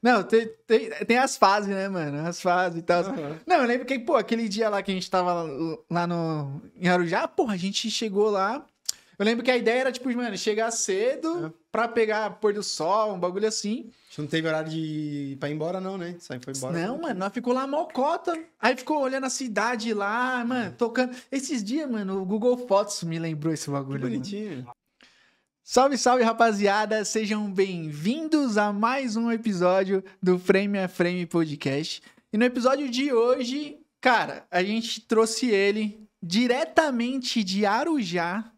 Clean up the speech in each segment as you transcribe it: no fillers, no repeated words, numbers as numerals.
Não, tem as fases, né, mano? As fases e tal. Aham. Não, eu lembro que, pô, aquele dia lá que a gente tava lá em Arujá, porra, a gente chegou lá. Eu lembro que a ideia era, tipo, mano, chegar cedo pra pegar pôr do sol, um bagulho assim. A gente não teve horário pra ir embora, não, né? Só foi embora. Não, mano, nós ficou lá mocota. Aí ficou olhando a cidade lá, mano, tocando. Esses dias, mano, o Google Fotos me lembrou esse Que bagulho. Mano. bonitinho. Salve, salve, rapaziada! Sejam bem-vindos a mais um episódio do Frame a Frame Podcast. E no episódio de hoje, cara, a gente trouxe ele diretamente de Arujá.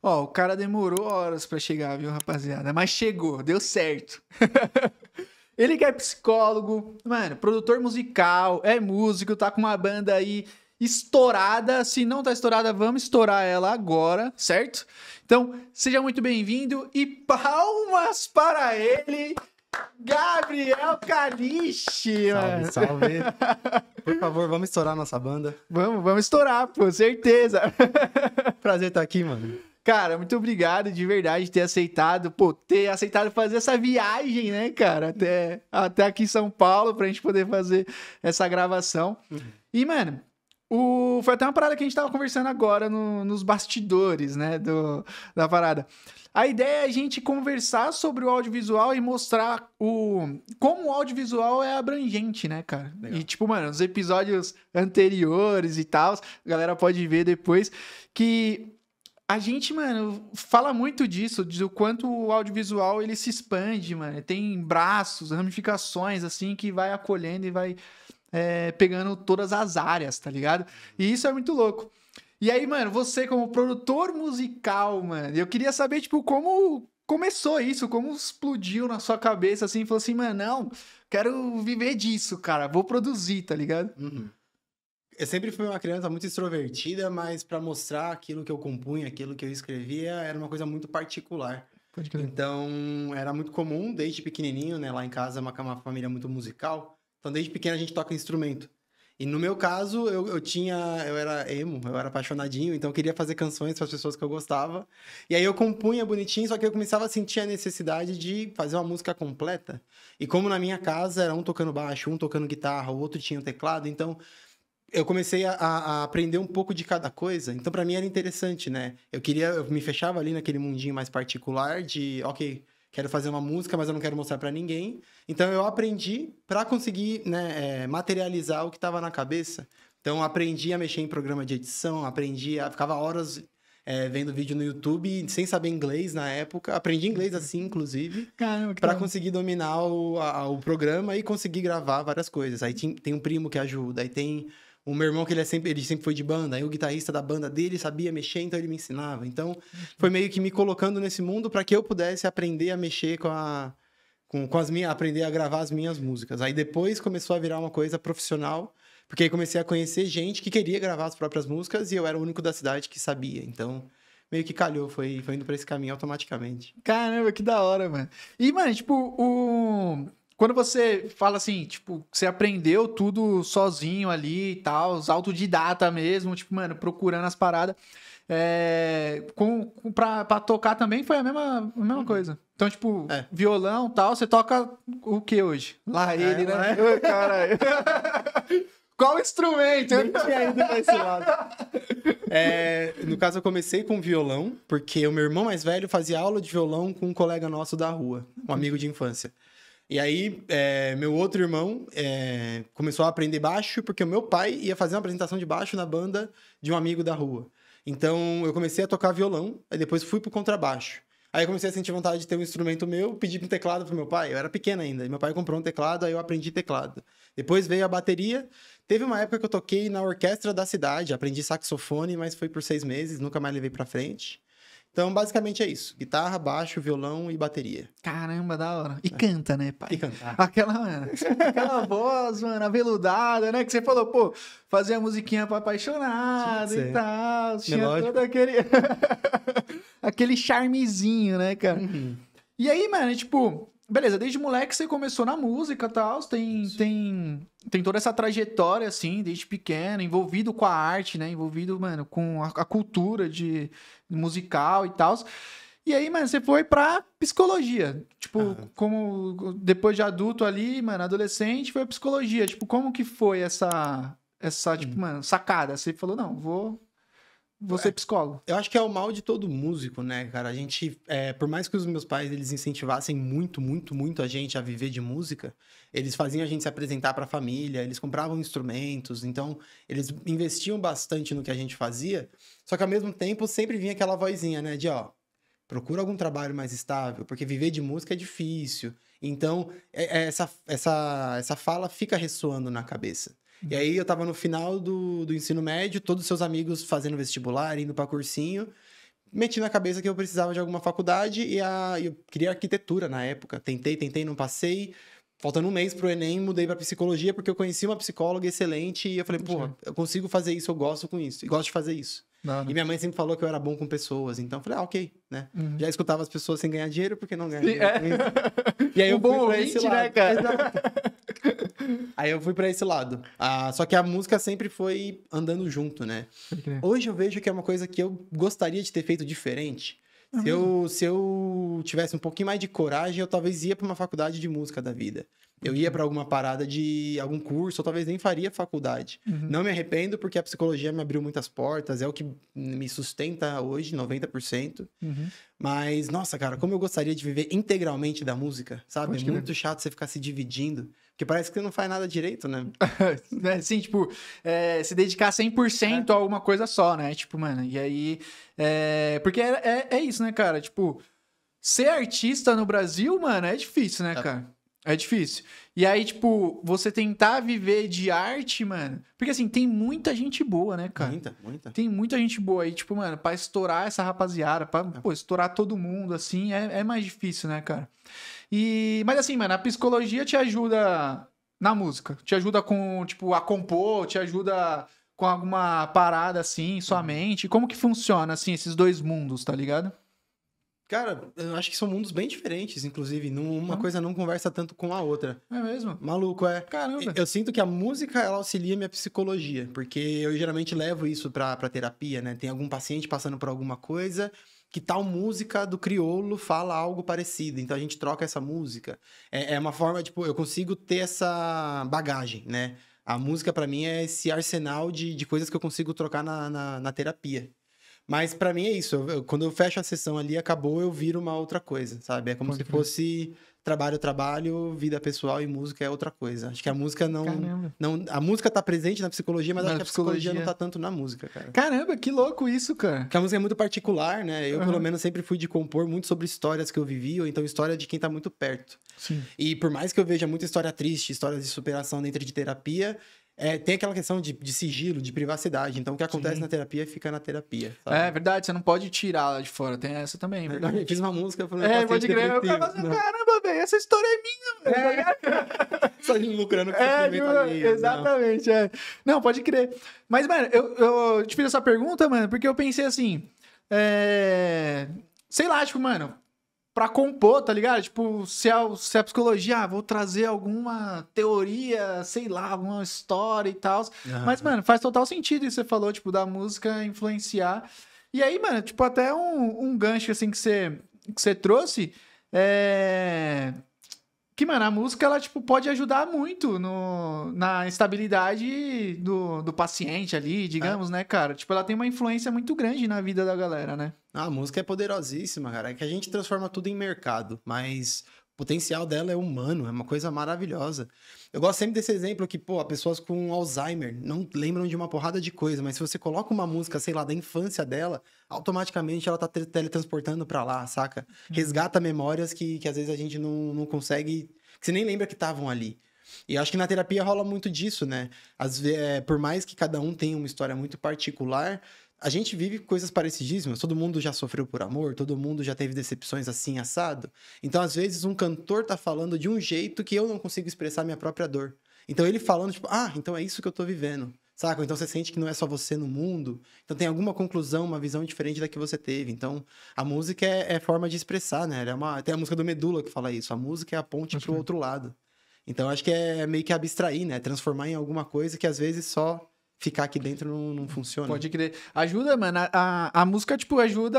Ó, o cara demorou horas pra chegar, viu, rapaziada? Mas chegou, deu certo. Ele que é psicólogo, mano, produtor musical, é músico, tá com uma banda aí estourada. Se não tá estourada, vamos estourar ela agora, certo? Então, seja muito bem-vindo e palmas para ele, Gabriel Caliche, mano. Salve, salve. Por favor, vamos estourar nossa banda. Vamos estourar, pô, certeza. Prazer estar aqui, mano. Cara, muito obrigado de verdade por ter aceitado, pô, ter aceitado fazer essa viagem, né, cara, até aqui em São Paulo pra gente poder fazer essa gravação. E, mano, foi até uma parada que a gente tava conversando agora nos bastidores, né, da parada. A ideia é a gente conversar sobre o audiovisual e mostrar como o audiovisual é abrangente, né, cara? Legal. E, tipo, mano, nos episódios anteriores e tal, a galera pode ver depois que a gente, mano, fala muito disso, do quanto o audiovisual ele se expande, mano. Tem braços, ramificações, assim, que vai acolhendo e vai pegando todas as áreas, tá ligado? E isso é muito louco. E aí, mano, você como produtor musical, mano, eu queria saber, tipo, como começou isso, como explodiu na sua cabeça, assim, falou assim, mano, não, quero viver disso, cara, vou produzir, tá ligado? Eu sempre fui uma criança muito extrovertida, mas para mostrar aquilo que eu compunha, aquilo que eu escrevia, era uma coisa muito particular. Pode crer. Então, era muito comum, desde pequenininho, né? Lá em casa é uma família muito musical. Então, desde pequeno a gente toca instrumento. E no meu caso, eu era emo, eu era apaixonadinho, então eu queria fazer canções para as pessoas que eu gostava. E aí eu compunha bonitinho, só que eu começava a sentir a necessidade de fazer uma música completa. E como na minha casa era um tocando baixo, um tocando guitarra, o outro tinha um teclado, então eu comecei a aprender um pouco de cada coisa. Então, para mim era interessante, né? Eu me fechava ali naquele mundinho mais particular de, ok, quero fazer uma música, mas eu não quero mostrar para ninguém. Então, eu aprendi para conseguir, né, materializar o que estava na cabeça. Então, aprendi a mexer em programa de edição, ficava horas vendo vídeo no YouTube sem saber inglês na época. Aprendi inglês assim, inclusive, Caramba, que para da hora. conseguir dominar o programa e conseguir gravar várias coisas. Aí tem um primo que ajuda, aí tem o meu irmão que ele sempre foi de banda, aí o guitarrista da banda dele sabia mexer, então ele me ensinava. Então, foi meio que me colocando nesse mundo para que eu pudesse aprender a mexer aprender a gravar as minhas músicas. Aí depois começou a virar uma coisa profissional, porque aí comecei a conhecer gente que queria gravar as próprias músicas e eu era o único da cidade que sabia. Então, meio que calhou, foi indo pra esse caminho automaticamente. Caramba, que da hora, mano. E, mano, tipo, quando você fala assim, tipo, você aprendeu tudo sozinho ali e tal, autodidata mesmo, tipo, mano, procurando as paradas, pra tocar também foi a mesma coisa. Então, tipo, violão e tal, você toca o que hoje? Lá ele, né? Ai, caralho. Qual instrumento? Nem tinha ido pra esse lado. No caso, eu comecei com violão, porque o meu irmão mais velho fazia aula de violão com um colega nosso da rua, um amigo de infância. E aí, meu outro irmão começou a aprender baixo, porque o meu pai ia fazer uma apresentação de baixo na banda de um amigo da rua. Então, eu comecei a tocar violão, aí depois fui pro contrabaixo. Aí eu comecei a sentir vontade de ter um instrumento meu, pedi um teclado pro meu pai. Eu era pequeno ainda, e meu pai comprou um teclado, aí eu aprendi teclado. Depois veio a bateria. Teve uma época que eu toquei na orquestra da cidade, aprendi saxofone, mas foi por 6 meses, nunca mais levei pra frente. Então, basicamente é isso. Guitarra, baixo, violão e bateria. Caramba, da hora. E canta, né, pai? E cantar. Aquela voz, mano, aveludada, né? Que você falou, pô, fazia musiquinha pra apaixonado e tal. Tinha Melódico. todo aquele charmezinho, né, cara? E aí, mano, tipo, beleza, desde moleque você começou na música e tal, tem toda essa trajetória, assim, desde pequeno, envolvido com a arte, né? Envolvido, mano, com a cultura musical e tal. E aí, mano, você foi pra psicologia. Tipo, como depois de adulto ali, mano, adolescente, foi psicologia. Tipo, como que foi essa tipo, mano, sacada? Você falou, não, vou ser psicólogo. Eu acho que é o mal de todo músico, né, cara? A gente, por mais que os meus pais, eles incentivassem muito, muito, muito a gente a viver de música, eles faziam a gente se apresentar pra família, eles compravam instrumentos, então eles investiam bastante no que a gente fazia, só que ao mesmo tempo sempre vinha aquela vozinha, né, de, ó, procura algum trabalho mais estável, porque viver de música é difícil. Então, essa fala fica ressoando na cabeça. E aí, eu tava no final do ensino médio, todos os seus amigos fazendo vestibular, indo pra cursinho. Meti na cabeça que eu precisava de alguma faculdade eu queria arquitetura na época. Tentei, não passei. Faltando um mês pro Enem, mudei pra psicologia porque eu conheci uma psicóloga excelente e eu falei, pô, eu consigo fazer isso, eu gosto com isso, e gosto de fazer isso. Não. E minha mãe sempre falou que eu era bom com pessoas, então eu falei, ok, né? Já escutava as pessoas sem ganhar dinheiro, porque não ganhar dinheiro? E aí eu fui pra esse lado. Né, cara? Exato. Aí eu fui pra esse lado. Só que a música sempre foi andando junto, né? Hoje eu vejo que é uma coisa que eu gostaria de ter feito diferente. Se eu tivesse um pouquinho mais de coragem, eu talvez ia pra uma faculdade de música da vida. Eu ia pra alguma parada de algum curso, ou talvez nem faria faculdade. Não me arrependo, porque a psicologia me abriu muitas portas, é o que me sustenta hoje, 90%. Mas, nossa, cara, como eu gostaria de viver integralmente da música, sabe? É muito chato você ficar se dividindo, porque parece que você não faz nada direito, né? Assim, tipo, se dedicar 100% a alguma coisa só, né? Tipo, mano, e aí... porque é isso, né, cara? Tipo, ser artista no Brasil, mano, é difícil, né, cara? É difícil. E aí, tipo, você tentar viver de arte, mano... Porque, assim, tem muita gente boa, né, cara? Muita. Tem muita gente boa aí, tipo, mano, pra estourar essa rapaziada, pra, pô, estourar todo mundo, assim, é mais difícil, né, cara? Mas, assim, mano, a psicologia te ajuda na música. Te ajuda com, tipo, a compor, te ajuda com alguma parada, assim, sua mente. Como que funciona, assim, esses dois mundos, tá ligado? Cara, eu acho que são mundos bem diferentes, inclusive. Uma coisa não conversa tanto com a outra. É mesmo? Maluco, é. Caramba. Eu sinto que a música, ela auxilia minha psicologia, porque eu geralmente levo isso pra terapia, né? Tem algum paciente passando por alguma coisa, que tal música do crioulo fala algo parecido, então a gente troca essa música. É uma forma, tipo, eu consigo ter essa bagagem, né? A música, pra mim, é esse arsenal de coisas que eu consigo trocar na terapia. Mas pra mim é isso, quando eu fecho a sessão ali, acabou, eu viro uma outra coisa, sabe? É como se fosse trabalho, vida pessoal e música é outra coisa. Acho que a música não... A música tá presente na psicologia, mas acho que a psicologia não tá tanto na música, cara. Caramba, que louco isso, cara. Porque a música é muito particular, né? Eu, pelo menos, sempre fui de compor muito sobre histórias que eu vivi, ou então história de quem tá muito perto. Sim. E por mais que eu veja muita história triste, histórias de superação dentro de terapia... tem aquela questão de sigilo, de privacidade. Então, o que acontece na terapia fica na terapia. Sabe? É verdade, você não pode tirar lá de fora. Tem essa também, é verdade. Eu fiz uma música falando pode crer. Eu tava assim, caramba, velho, essa história é minha, velho. Só lucrando com o sofrimento alheio. Exatamente, Não, pode crer. Mas, mano, eu te fiz essa pergunta, mano, porque eu pensei assim... Sei lá, tipo, mano... Pra compor, tá ligado? Tipo, se a psicologia, vou trazer alguma teoria, sei lá, alguma história e tal. Mas, mano, faz total sentido isso que você falou, tipo, da música influenciar. E aí, mano, tipo, até um gancho, assim, que você trouxe, que, mano, a música, ela, tipo, pode ajudar muito na estabilidade do paciente ali, digamos, né, cara? Tipo, ela tem uma influência muito grande na vida da galera, né? A música é poderosíssima, cara. É que a gente transforma tudo em mercado, mas o potencial dela é humano, é uma coisa maravilhosa. Eu gosto sempre desse exemplo que, pô, pessoas com Alzheimer não lembram de uma porrada de coisa, mas se você coloca uma música, sei lá, da infância dela, automaticamente ela tá teletransportando pra lá, saca? Resgata memórias que às vezes a gente não consegue, que você nem lembra que estavam ali. E eu acho que na terapia rola muito disso, né? Por mais que cada um tenha uma história muito particular, a gente vive coisas parecidíssimas. Todo mundo já sofreu por amor, todo mundo já teve decepções assim, assado. Então, às vezes, um cantor tá falando de um jeito que eu não consigo expressar minha própria dor. Então, ele falando, tipo, então é isso que eu tô vivendo. Saca? Então, você sente que não é só você no mundo. Então, tem alguma conclusão, uma visão diferente da que você teve. Então, a música é forma de expressar, né? Tem a música do Medula que fala isso. A música é a ponte pro outro lado. Então, acho que é meio que abstrair, né? Transformar em alguma coisa que, às vezes, só ficar aqui dentro não funciona. Pode crer. Ajuda, mano. A música, tipo, ajuda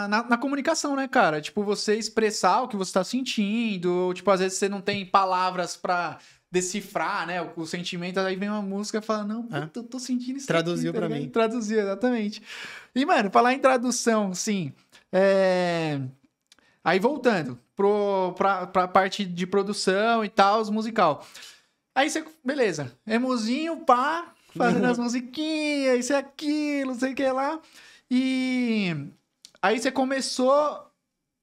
na comunicação, né, cara? Tipo, você expressar o que você tá sentindo. Ou, tipo, às vezes você não tem palavras pra decifrar, né? O sentimento. Aí vem uma música e fala, não, puta, eu tô sentindo isso Traduziu aqui, pra ligado? mim. Traduziu, exatamente. E, mano, falar em tradução, sim. Aí voltando pra parte de produção e tal, os musical. Aí você, beleza, emozinho, pá, fazendo as musiquinhas, isso e aquilo, não sei o que lá. E aí você começou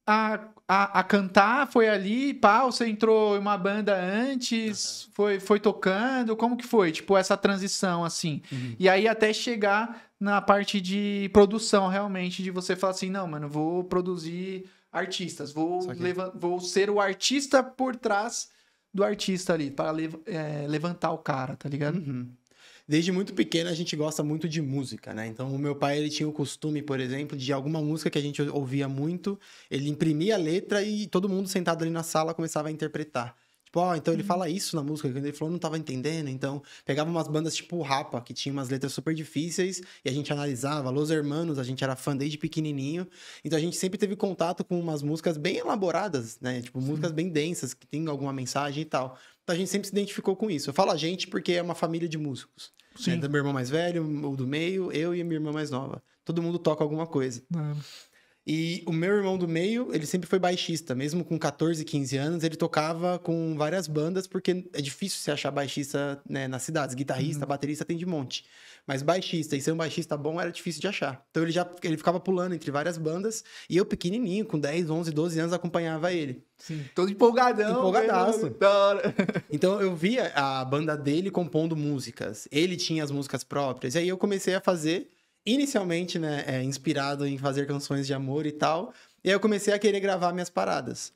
a cantar, foi ali, pá, você entrou em uma banda antes, foi tocando, como que foi? Tipo, essa transição, assim. E aí até chegar na parte de produção, realmente, de você falar assim, não, mano, vou produzir artistas, vou ser o artista por trás do artista ali, para levantar o cara, tá ligado? Desde muito pequeno a gente gosta muito de música, né? Então o meu pai, ele tinha o costume, por exemplo, de alguma música que a gente ouvia muito, ele imprimia a letra e todo mundo sentado ali na sala começava a interpretar. Tipo, então ele fala isso na música, quando ele falou, não tava entendendo. Então, pegava umas bandas tipo o Rapa, que tinha umas letras super difíceis, e a gente analisava. Los Hermanos, a gente era fã desde pequenininho. Então, a gente sempre teve contato com umas músicas bem elaboradas, né? Tipo, músicas bem densas, que tem alguma mensagem e tal. Então, a gente sempre se identificou com isso. Eu falo a gente porque é uma família de músicos. Sim. Né? Do meu irmão mais velho, o do meio, eu e a minha irmã mais nova. Todo mundo toca alguma coisa. E o meu irmão do meio, ele sempre foi baixista. Mesmo com 14, 15 anos, ele tocava com várias bandas, porque é difícil você achar baixista, né, nas cidades. Guitarrista, baterista tem de monte. Mas baixista, e ser um baixista bom era difícil de achar. Então ele ficava pulando entre várias bandas, e eu pequenininho, com 10, 11, 12 anos, acompanhava ele. Sim, todo empolgadão. Empolgadaço. Então eu via a banda dele compondo músicas. Ele tinha as músicas próprias. E aí eu comecei a fazer... Inicialmente, né, inspirado em fazer canções de amor e tal. E aí eu comecei a querer gravar minhas paradas.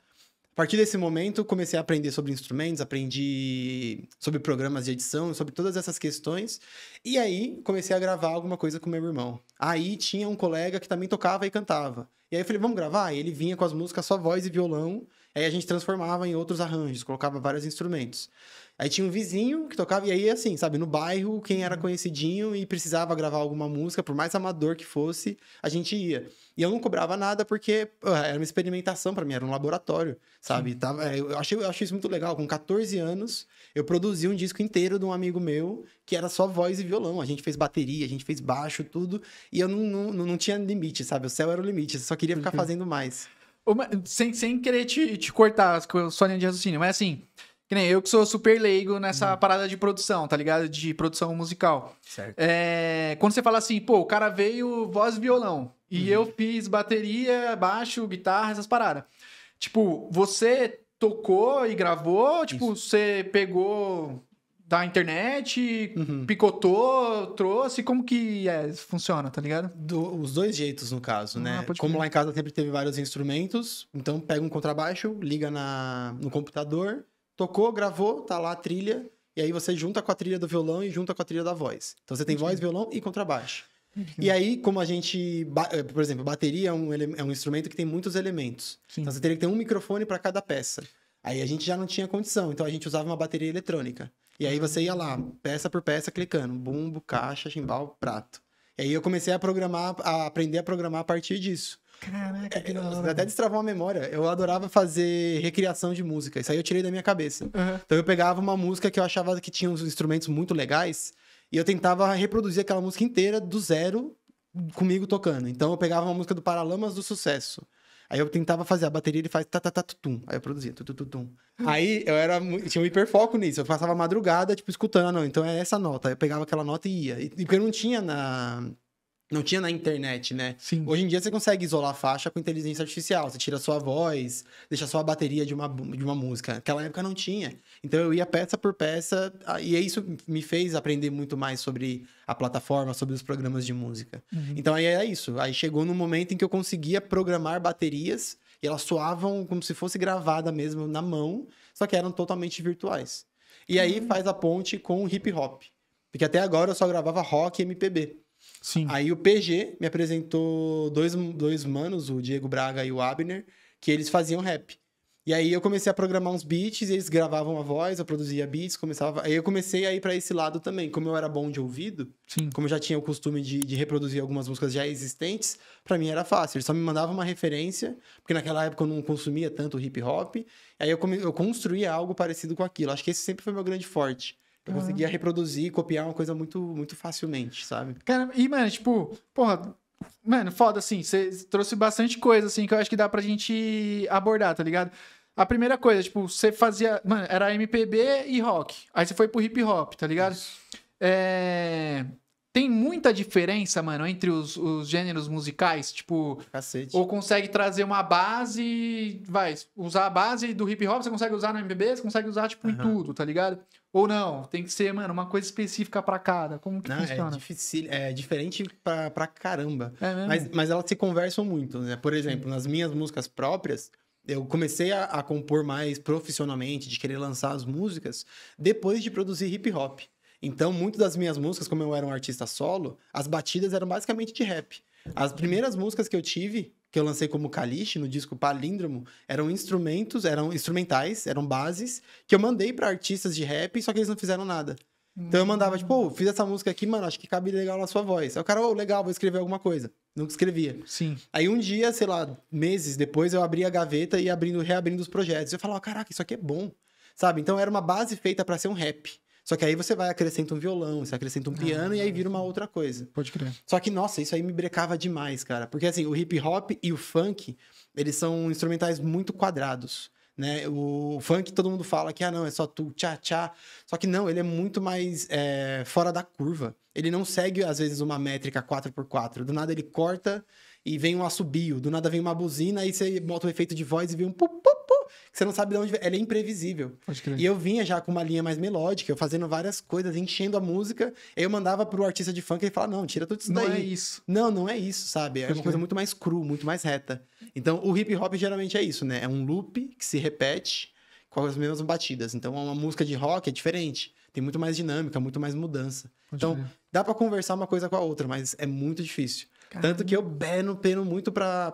A partir desse momento, comecei a aprender sobre instrumentos, aprendi sobre programas de edição, sobre todas essas questões. E aí, comecei a gravar alguma coisa com meu irmão. Aí, tinha um colega que também tocava e cantava. E aí, eu falei, vamos gravar? E ele vinha com as músicas só voz e violão. Aí, a gente transformava em outros arranjos, colocava vários instrumentos. Aí tinha um vizinho que tocava, e aí, assim, sabe, no bairro, quem era conhecidinho e precisava gravar alguma música, por mais amador que fosse, a gente ia. E eu não cobrava nada porque era uma experimentação pra mim, era um laboratório, sabe? Eu acho isso muito legal. Com 14 anos, eu produzi um disco inteiro de um amigo meu, que era só voz e violão. A gente fez bateria, a gente fez baixo, tudo. E eu não tinha limite, sabe? O céu era o limite, eu só queria ficar fazendo mais. Sem querer te cortar com a sua linha de raciocínio, mas assim... Que nem eu que sou super leigo nessa parada de produção, tá ligado? De produção musical. Certo. Quando você fala assim, pô, o cara veio voz e violão. E eu fiz bateria, baixo, guitarra, essas paradas. Tipo, você tocou e gravou? Tipo, você pegou da internet, picotou, trouxe? Como que funciona, tá ligado? Os dois jeitos, no caso, né? Como lá em casa sempre teve vários instrumentos, então pega um contrabaixo, liga no computador... Tocou, gravou, tá lá a trilha, e aí você junta com a trilha do violão e junta com a trilha da voz. Então você tem voz, violão e contrabaixo. E aí, como a gente... Por exemplo, bateria é um instrumento que tem muitos elementos. Sim. Então você teria que ter um microfone para cada peça. Aí a gente já não tinha condição, então a gente usava uma bateria eletrônica. E aí você ia lá, peça por peça, clicando. Bumbo, caixa, chimbal, prato. E aí eu comecei a aprender a programar a partir disso. Caraca, que da hora. Até destravou uma memória. Eu adorava fazer recriação de música. Isso aí eu tirei da minha cabeça. Então eu pegava uma música que eu achava que tinha uns instrumentos muito legais e eu tentava reproduzir aquela música inteira do zero comigo tocando. Então eu pegava uma música do Paralamas do Sucesso. Aí eu tentava fazer a bateria, ele faz tum. Aí eu produzia tum. Aí eu tinha um hiperfoco nisso. Eu passava a madrugada, tipo, escutando. Não, então é essa nota. Aí eu pegava aquela nota e ia. E porque não tinha na internet, né? Sim. Hoje em dia você consegue isolar a faixa com inteligência artificial. Você tira a sua voz, deixa só a bateria de uma música. Naquela época não tinha. Então eu ia peça por peça, e isso me fez aprender muito mais sobre a plataforma, sobre os programas de música. Então aí é isso. Aí chegou no momento em que eu conseguia programar baterias, e elas soavam como se fosse gravada mesmo na mão, só que eram totalmente virtuais. E aí faz a ponte com o hip hop. Porque até agora eu só gravava rock e MPB. Sim. Aí o PG me apresentou dois manos, o Diego Braga e o Abner, que eles faziam rap. E aí eu comecei a programar uns beats, e eles gravavam a voz, eu produzia beats, começava... Aí eu comecei a ir pra esse lado também. Como eu era bom de ouvido, Sim. como eu já tinha o costume de reproduzir algumas músicas já existentes, pra mim era fácil. Eles só me mandavam uma referência, porque naquela época eu não consumia tanto hip hop. Aí eu construía algo parecido com aquilo. Acho que esse sempre foi meu grande forte. Eu conseguia reproduzir e copiar uma coisa muito, muito facilmente, sabe? Cara, e, mano, tipo, porra, mano, foda, assim, você trouxe bastante coisa, assim, que eu acho que dá pra gente abordar, tá ligado? A primeira coisa, tipo, você fazia, mano, era MPB e rock. Aí você foi pro hip hop, tá ligado? Tem muita diferença, mano, entre os gêneros musicais, tipo, Cacete. ou consegue trazer uma base, vai, usar a base do hip hop, você consegue usar no MPB, você consegue usar, tipo, em tudo, tá ligado? Ou não, tem que ser, mano, uma coisa específica pra cada. Como que Não, funciona? é difícil, é diferente pra caramba. É mesmo? Mas elas se conversam muito, né? Por exemplo, nas minhas músicas próprias, eu comecei a compor mais profissionalmente, de querer lançar as músicas, depois de produzir hip hop. Então, muitas das minhas músicas, como eu era um artista solo, as batidas eram basicamente de rap. As primeiras músicas que eu tive, que eu lancei como Caliche, no disco Palíndromo, eram instrumentais, eram bases, que eu mandei pra artistas de rap, só que eles não fizeram nada. Então eu mandava, tipo, fiz essa música aqui, mano, acho que cabe legal na sua voz. Aí o cara, legal, vou escrever alguma coisa. Nunca escrevia. Sim. Aí um dia, sei lá, meses depois, eu abri a gaveta e reabrindo os projetos. Eu falava, caraca, isso aqui é bom, sabe? Então era uma base feita pra ser um rap. Só que aí você vai acrescenta um violão, você acrescenta um piano e aí vira uma outra coisa. Pode crer. Só que, nossa, isso aí me brecava demais, cara. Porque, assim, o hip hop e o funk, eles são instrumentais muito quadrados, né? O funk, todo mundo fala que, não, é só tu, tchá, tchá. Só que não, ele é muito mais fora da curva. Ele não segue, às vezes, uma métrica 4x4. Do nada ele corta e vem um assobio. Do nada vem uma buzina, aí você bota um efeito de voz e vem um pu, pu, pu. Você não sabe de onde vem. Ele é imprevisível. Pode crer. E eu vinha já com uma linha mais melódica, eu fazendo várias coisas, enchendo a música. Aí eu mandava pro artista de funk e ele falava, não, tira tudo isso daí. Não é isso. Não é isso, sabe? É uma coisa muito mais cru, muito mais reta. Então, o hip hop geralmente é isso, né? É um loop que se repete com as mesmas batidas. Então, uma música de rock é diferente. Tem muito mais dinâmica, muito mais mudança. Então, dá pra conversar uma coisa com a outra, mas é muito difícil. Caramba. Tanto que eu peno muito pra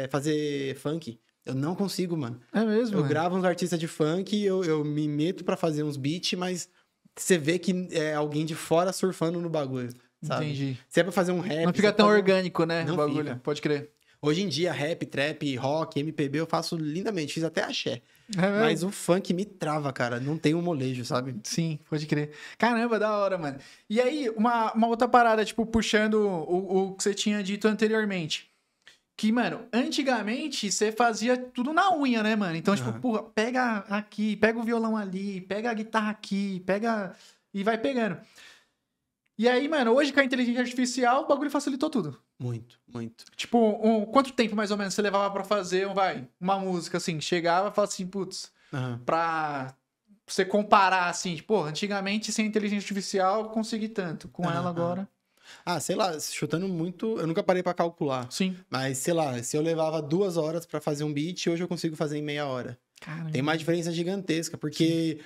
fazer funk. Eu não consigo, mano. É mesmo? Eu mano? gravo uns artistas de funk, eu me meto pra fazer uns beats, mas você vê que é alguém de fora surfando no bagulho, sabe? Entendi. Se é pra fazer um rap... Não fica tão orgânico, né? Não o bagulho. fica. Pode crer. Hoje em dia, rap, trap, rock, MPB, eu faço lindamente. Fiz até axé. É mesmo? Mas o funk me trava, cara. Não tem um molejo, sabe? Sim, pode crer. Caramba, da hora, mano. E aí, uma outra parada, tipo, puxando o que você tinha dito anteriormente. Que, mano, antigamente você fazia tudo na unha, né, mano? Então, tipo, porra, pega aqui, pega o violão ali, pega a guitarra aqui, pega... E vai pegando. E aí, mano, hoje com a inteligência artificial, o bagulho facilitou tudo. Muito, muito. Tipo, quanto tempo mais ou menos você levava pra fazer, uma música, assim? Chegava e falava assim, putz, pra você comparar, assim, tipo, antigamente sem inteligência artificial eu consegui tanto. Com ela agora... sei lá, chutando muito, eu nunca parei pra calcular. Sim. Mas, sei lá, se eu levava 2 horas pra fazer um beat, hoje eu consigo fazer em meia hora. Caramba. Tem uma diferença gigantesca, porque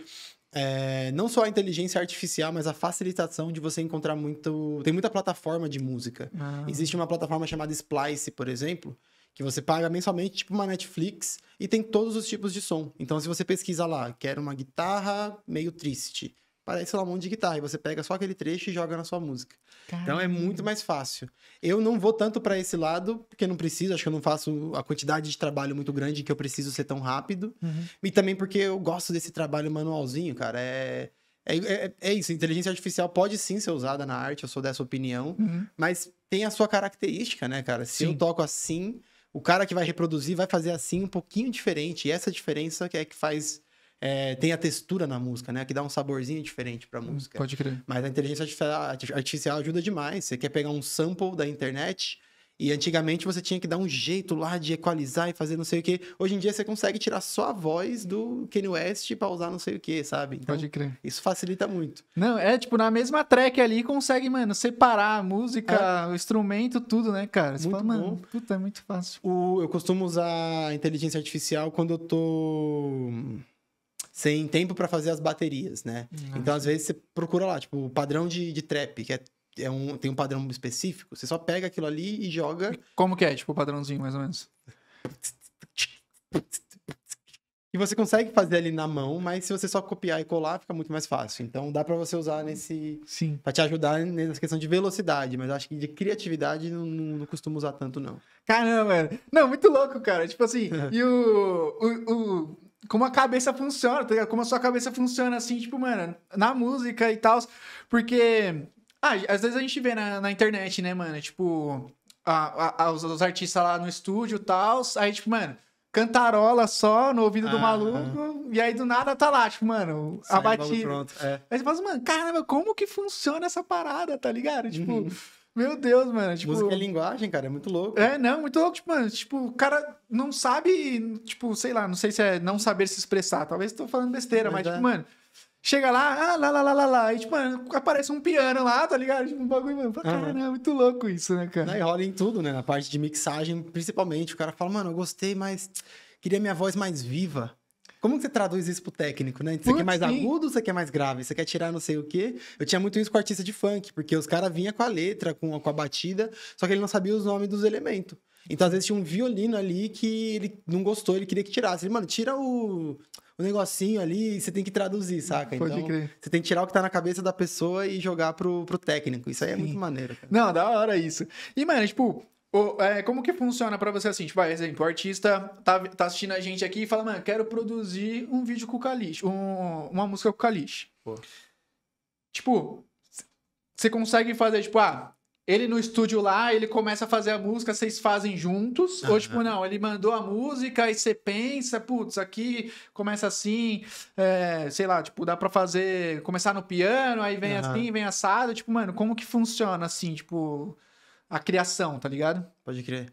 não só a inteligência artificial, mas a facilitação de você encontrar muito... Tem muita plataforma de música. Existe uma plataforma chamada Splice, por exemplo, que você paga mensalmente, tipo uma Netflix, e tem todos os tipos de som. Então, se você pesquisa lá, quero uma guitarra meio triste, parece lá um monte de guitarra, e você pega só aquele trecho e joga na sua música. Caramba. Então é muito mais fácil. Eu não vou tanto pra esse lado, porque não preciso, acho que eu não faço a quantidade de trabalho muito grande que eu preciso ser tão rápido. E também porque eu gosto desse trabalho manualzinho, cara. É isso, inteligência artificial pode sim ser usada na arte, eu sou dessa opinião, mas tem a sua característica, né, cara? Se eu toco assim, o cara que vai reproduzir vai fazer assim um pouquinho diferente, e essa diferença que é que faz... tem a textura na música, né? Que dá um saborzinho diferente pra música. Pode crer. Mas a inteligência artificial ajuda demais. Você quer pegar um sample da internet e antigamente você tinha que dar um jeito lá de equalizar e fazer não sei o quê. Hoje em dia você consegue tirar só a voz do Kanye West pra usar não sei o quê, sabe? Então, Pode crer. isso facilita muito. Não, tipo, na mesma track ali consegue, mano, separar a música, o instrumento, tudo, né, cara? Você Muito fala, bom. mano, puta, é muito fácil. Eu costumo usar a inteligência artificial quando eu tô... sem tempo pra fazer as baterias, né? Então, às vezes, você procura lá, tipo, o padrão de trap, que tem um padrão específico. Você só pega aquilo ali e joga. Como que é, tipo, o padrãozinho, mais ou menos? que você consegue fazer ali na mão, mas se você só copiar e colar, fica muito mais fácil. Então dá pra você usar Sim. pra te ajudar nessa questão de velocidade, mas acho que de criatividade não costumo usar tanto, não. Caramba, mano. Não, muito louco, cara. Tipo assim, e como a cabeça funciona, tá ligado? Como a sua cabeça funciona, assim, tipo, mano, na música e tal. Porque, às vezes a gente vê na internet, né, mano? Tipo, os artistas lá no estúdio e tal. Aí, tipo, mano, cantarola só no ouvido do maluco. E aí, do nada, tá lá, tipo, mano, a batida. Pronto. É. Aí você fala assim, mano, caramba, como que funciona essa parada, tá ligado? Tipo, meu Deus, mano. Tipo, Música é linguagem, cara, é muito louco. não, muito louco, tipo, mano, tipo, o cara não sabe, tipo, sei lá, não sei se é não saber se expressar, talvez tô falando besteira, mas tipo, mano, chega lá, lá, aí, tipo, mano, aparece um piano lá, tá ligado? Tipo, um bagulho, mano, cara, é muito louco isso, né, cara? E rola em tudo, né, na parte de mixagem, principalmente, o cara fala, mano, eu gostei, mas queria minha voz mais viva. Como que você traduz isso pro técnico, né? Você quer mais agudo, você quer mais grave? Você quer tirar não sei o quê? Eu tinha muito isso com artista de funk, porque os caras vinham com a letra, com a batida, só que ele não sabia os nomes dos elementos. Então, às vezes, tinha um violino ali que ele não gostou, ele queria que tirasse. Ele, mano, tira o negocinho ali e você tem que traduzir, saca? Pode então, crer. você tem que tirar o que tá na cabeça da pessoa e jogar pro técnico. Isso aí é muito maneiro, cara. Não, da hora isso. E, mano, tipo, como que funciona pra você assim? Tipo, por exemplo, o artista tá assistindo a gente aqui e fala, mano, quero produzir um vídeo com o Kalish, uma música com o Kalish. Tipo, você consegue fazer, tipo, ele no estúdio lá, ele começa a fazer a música, vocês fazem juntos, ou tipo, não, ele mandou a música e você pensa, putz, aqui começa assim, sei lá, tipo, dá pra fazer, começar no piano, aí vem assim, vem assado, tipo, mano, como que funciona assim, tipo, a criação, tá ligado? Pode crer.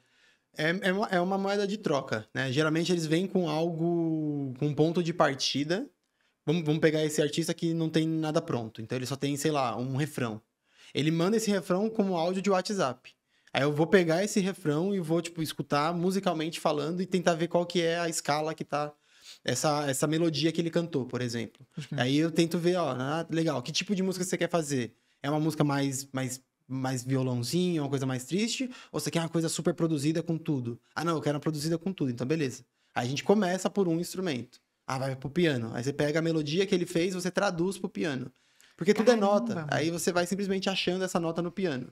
É uma moeda de troca, né? Geralmente eles vêm com algo, com um ponto de partida. Vamos pegar esse artista que não tem nada pronto, então ele só tem, sei lá, um refrão. Ele manda esse refrão como áudio de WhatsApp. Aí eu vou pegar esse refrão e vou, tipo, escutar musicalmente falando e tentar ver qual que é a escala que tá... Essa melodia que ele cantou, por exemplo. Aí eu tento ver, legal, que tipo de música você quer fazer? É uma música mais violãozinho, uma coisa mais triste? Ou você quer uma coisa super produzida com tudo? Não, eu quero uma produzida com tudo, então beleza. Aí a gente começa por um instrumento. Vai pro piano. Aí você pega a melodia que ele fez, você traduz pro piano. Porque tudo é nota. Mano. Aí você vai simplesmente achando essa nota no piano.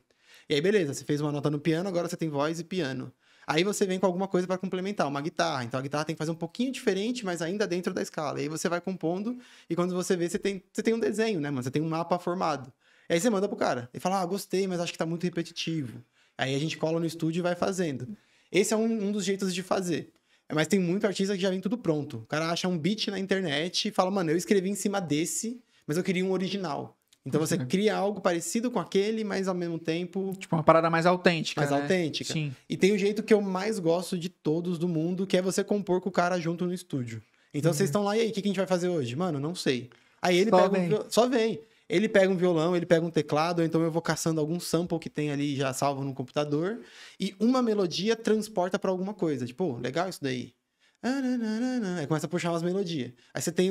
E aí, beleza, você fez uma nota no piano, agora você tem voz e piano. Aí você vem com alguma coisa para complementar, uma guitarra. Então a guitarra tem que fazer um pouquinho diferente, mas ainda dentro da escala. E aí você vai compondo, e quando você vê, você tem um desenho, né, mano? Você tem um mapa formado. E aí você manda pro cara. Ele fala, gostei, mas acho que tá muito repetitivo. Aí a gente cola no estúdio e vai fazendo. Esse é um dos jeitos de fazer. Mas tem muito artista que já vem tudo pronto. O cara acha um beat na internet e fala, mano, eu escrevi em cima desse, mas eu queria um original. Então você cria algo parecido com aquele, mas ao mesmo tempo... Tipo, uma parada mais autêntica, mais né? autêntica. Sim. E tem o jeito que eu mais gosto de todos do mundo, que é você compor com o cara junto no estúdio. Então vocês estão lá, e aí, o que a gente vai fazer hoje? Mano, não sei. Aí ele só vem. Ele pega um violão, ele pega um teclado, ou então eu vou caçando algum sample que tem ali já salvo no computador, e uma melodia transporta pra alguma coisa. Tipo, legal isso daí. Aí começa a puxar umas melodias. Aí você tem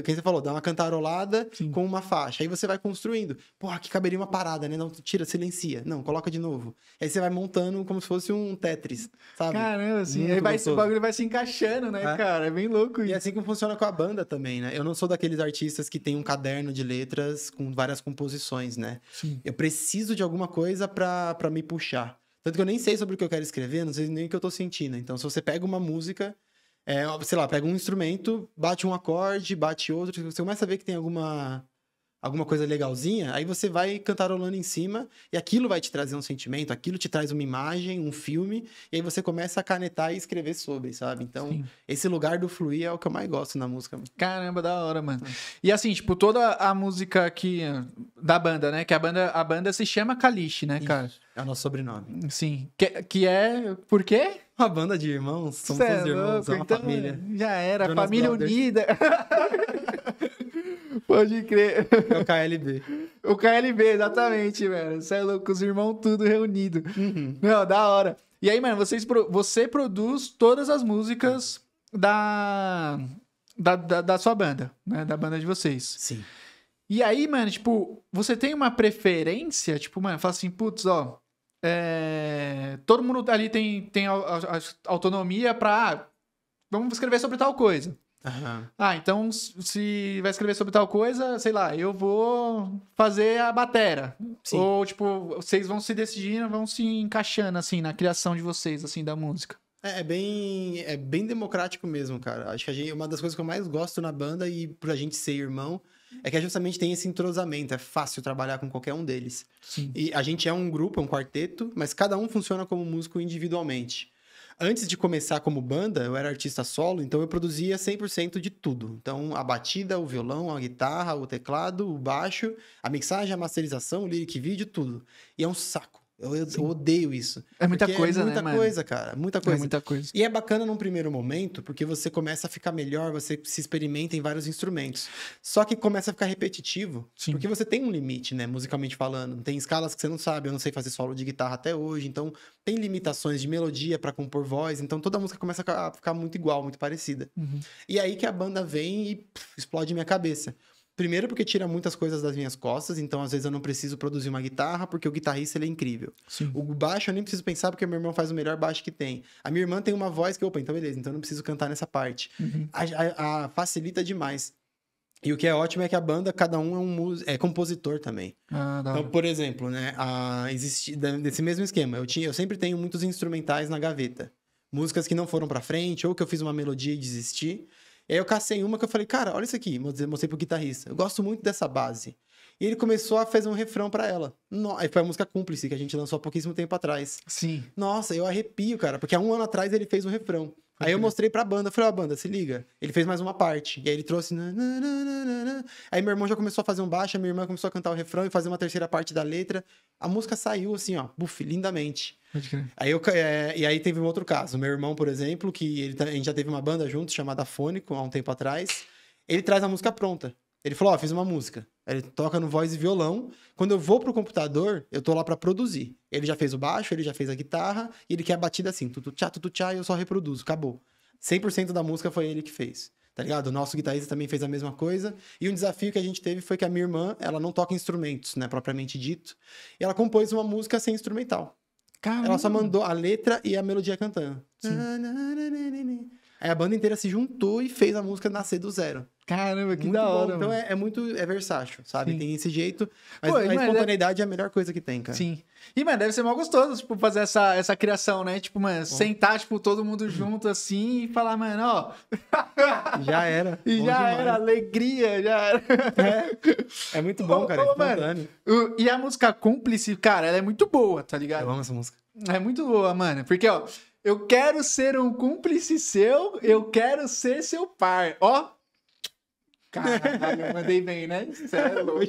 quem você falou, dá uma cantarolada com uma faixa. Aí você vai construindo. Aqui caberia uma parada, né? Não, tira, silencia. Não, coloca de novo. Aí você vai montando como se fosse um Tetris, sabe? Caramba, assim. Aí o bagulho vai se encaixando, né, cara? É bem louco isso. E é assim que funciona com a banda também, né? Eu não sou daqueles artistas que tem um caderno de letras com várias composições, né? Sim. Eu preciso de alguma coisa pra me puxar. Tanto que eu nem sei sobre o que eu quero escrever, não sei nem o que eu tô sentindo. Então, se você pega uma música... sei lá, pega um instrumento, bate um acorde, bate outro, você começa a ver que tem alguma coisa legalzinha, aí você vai cantarolando em cima, e aquilo vai te trazer um sentimento, aquilo te traz uma imagem, um filme, e aí você começa a canetar e escrever sobre, sabe? Então, esse lugar do fluir é o que eu mais gosto na música. Caramba, da hora, mano. E assim, tipo, toda a música aqui da banda, né? Que a banda se chama Kalish, né, cara? É o nosso sobrenome. Sim. Que é... Por quê? Uma banda de irmãos, somos todos irmãos, é uma família. Já era, Jonas família Brothers. unida. Pode crer. É o KLB. O KLB, exatamente, velho. Você é louco, os irmãos tudo reunido. Não, da hora. E aí, mano, você produz todas as músicas da sua banda, né? Da banda de vocês. Sim. E aí, mano, tipo, você tem uma preferência? Tipo, mano, fala assim, putz, todo mundo ali tem autonomia pra... vamos escrever sobre tal coisa. Aham. Ah, então se vai escrever sobre tal coisa, sei lá, eu vou fazer a batera. Sim. Ou, tipo, vocês vão se decidindo, vão se encaixando, assim, na criação de vocês, assim, da música. É bem democrático mesmo, cara. Acho que uma das coisas que eu mais gosto na banda e por a gente ser irmão é que justamente tem esse entrosamento. É fácil trabalhar com qualquer um deles. Sim. E a gente é um grupo, é um quarteto, mas cada um funciona como músico individualmente. Antes de começar como banda, eu era artista solo, então eu produzia 100% de tudo. Então, a batida, o violão, a guitarra, o teclado, o baixo, a mixagem, a masterização, o lyric video, tudo. E é um saco. Eu odeio isso. É muita Porque coisa, é muita né, mano? coisa, cara. Muita É coisa. muita coisa. E é bacana num primeiro momento, porque você começa a ficar melhor, você se experimenta em vários instrumentos. Só que começa a ficar repetitivo, Sim. porque você tem um limite, né, musicalmente falando. Tem escalas que você não sabe, eu não sei fazer solo de guitarra até hoje, então tem limitações de melodia pra compor voz, então toda a música começa a ficar muito igual, muito parecida. Uhum. E aí que a banda vem e explode minha cabeça. Primeiro porque tira muitas coisas das minhas costas, então às vezes eu não preciso produzir uma guitarra, porque o guitarrista ele é incrível. Sim. O baixo eu nem preciso pensar, porque meu irmão faz o melhor baixo que tem. A minha irmã tem uma voz que, opa, então beleza, então eu não preciso cantar nessa parte. Uhum. Facilita demais. E o que é ótimo é que a banda, cada um é compositor também. Ah, da Então, hora. por exemplo, né, desse mesmo esquema, eu sempre tenho muitos instrumentais na gaveta. Músicas que não foram pra frente, ou que eu fiz uma melodia e desisti. E aí eu cacei uma que eu falei, cara, olha isso aqui, mostrei pro guitarrista. Eu gosto muito dessa base. E ele começou a fazer um refrão pra ela. Aí foi a música Cúmplice, que a gente lançou há pouquíssimo tempo atrás. Sim. Nossa, eu arrepio, cara, porque há um ano atrás ele fez um refrão. Aí eu mostrei pra banda, falei, ó, banda, se liga. Ele fez mais uma parte. E aí ele trouxe. Aí meu irmão já começou a fazer um baixo, a minha irmã começou a cantar o refrão e fazer uma terceira parte da letra. A música saiu assim, ó, buf, lindamente. Pode crer. E aí teve um outro caso. Meu irmão, por exemplo, a gente já teve uma banda juntos chamada Fônico há um tempo atrás. Ele traz a música pronta. Ele falou, ó, fiz uma música. Ele toca no voz e violão. Quando eu vou pro computador, eu tô lá pra produzir. Ele já fez o baixo, ele já fez a guitarra, e ele quer a batida assim, tutu-tchá, e eu só reproduzo, acabou. 100% da música foi ele que fez, tá ligado? O nosso guitarrista também fez a mesma coisa. E um desafio que a gente teve foi que a minha irmã, ela não toca instrumentos, né, propriamente dito. E ela compôs uma música sem instrumental. Caramba. Ela só mandou a letra e a melodia cantando. Sim. Aí a banda inteira se juntou e fez a música nascer do zero. Caramba, que Muito da hora, bom. Então mano. é versátil, sabe? Sim. Tem esse jeito. Mas Pô, a mas espontaneidade é a melhor coisa que tem, cara. Sim. E, mano, deve ser mal gostoso, tipo, fazer essa criação, né? Tipo, mano, sentar, tipo, todo mundo junto assim e falar, mano, ó. Já era. E Bom já demais. era, alegria, já era. É muito bom, cara. É Ô, mano, espontâneo. E a música Cúmplice, cara, ela é muito boa, tá ligado? Eu amo essa música. É muito boa, mano. Porque, ó, eu quero ser um cúmplice seu, eu quero ser seu par. Ó. Caralho, eu mandei bem, né? Cê é louco.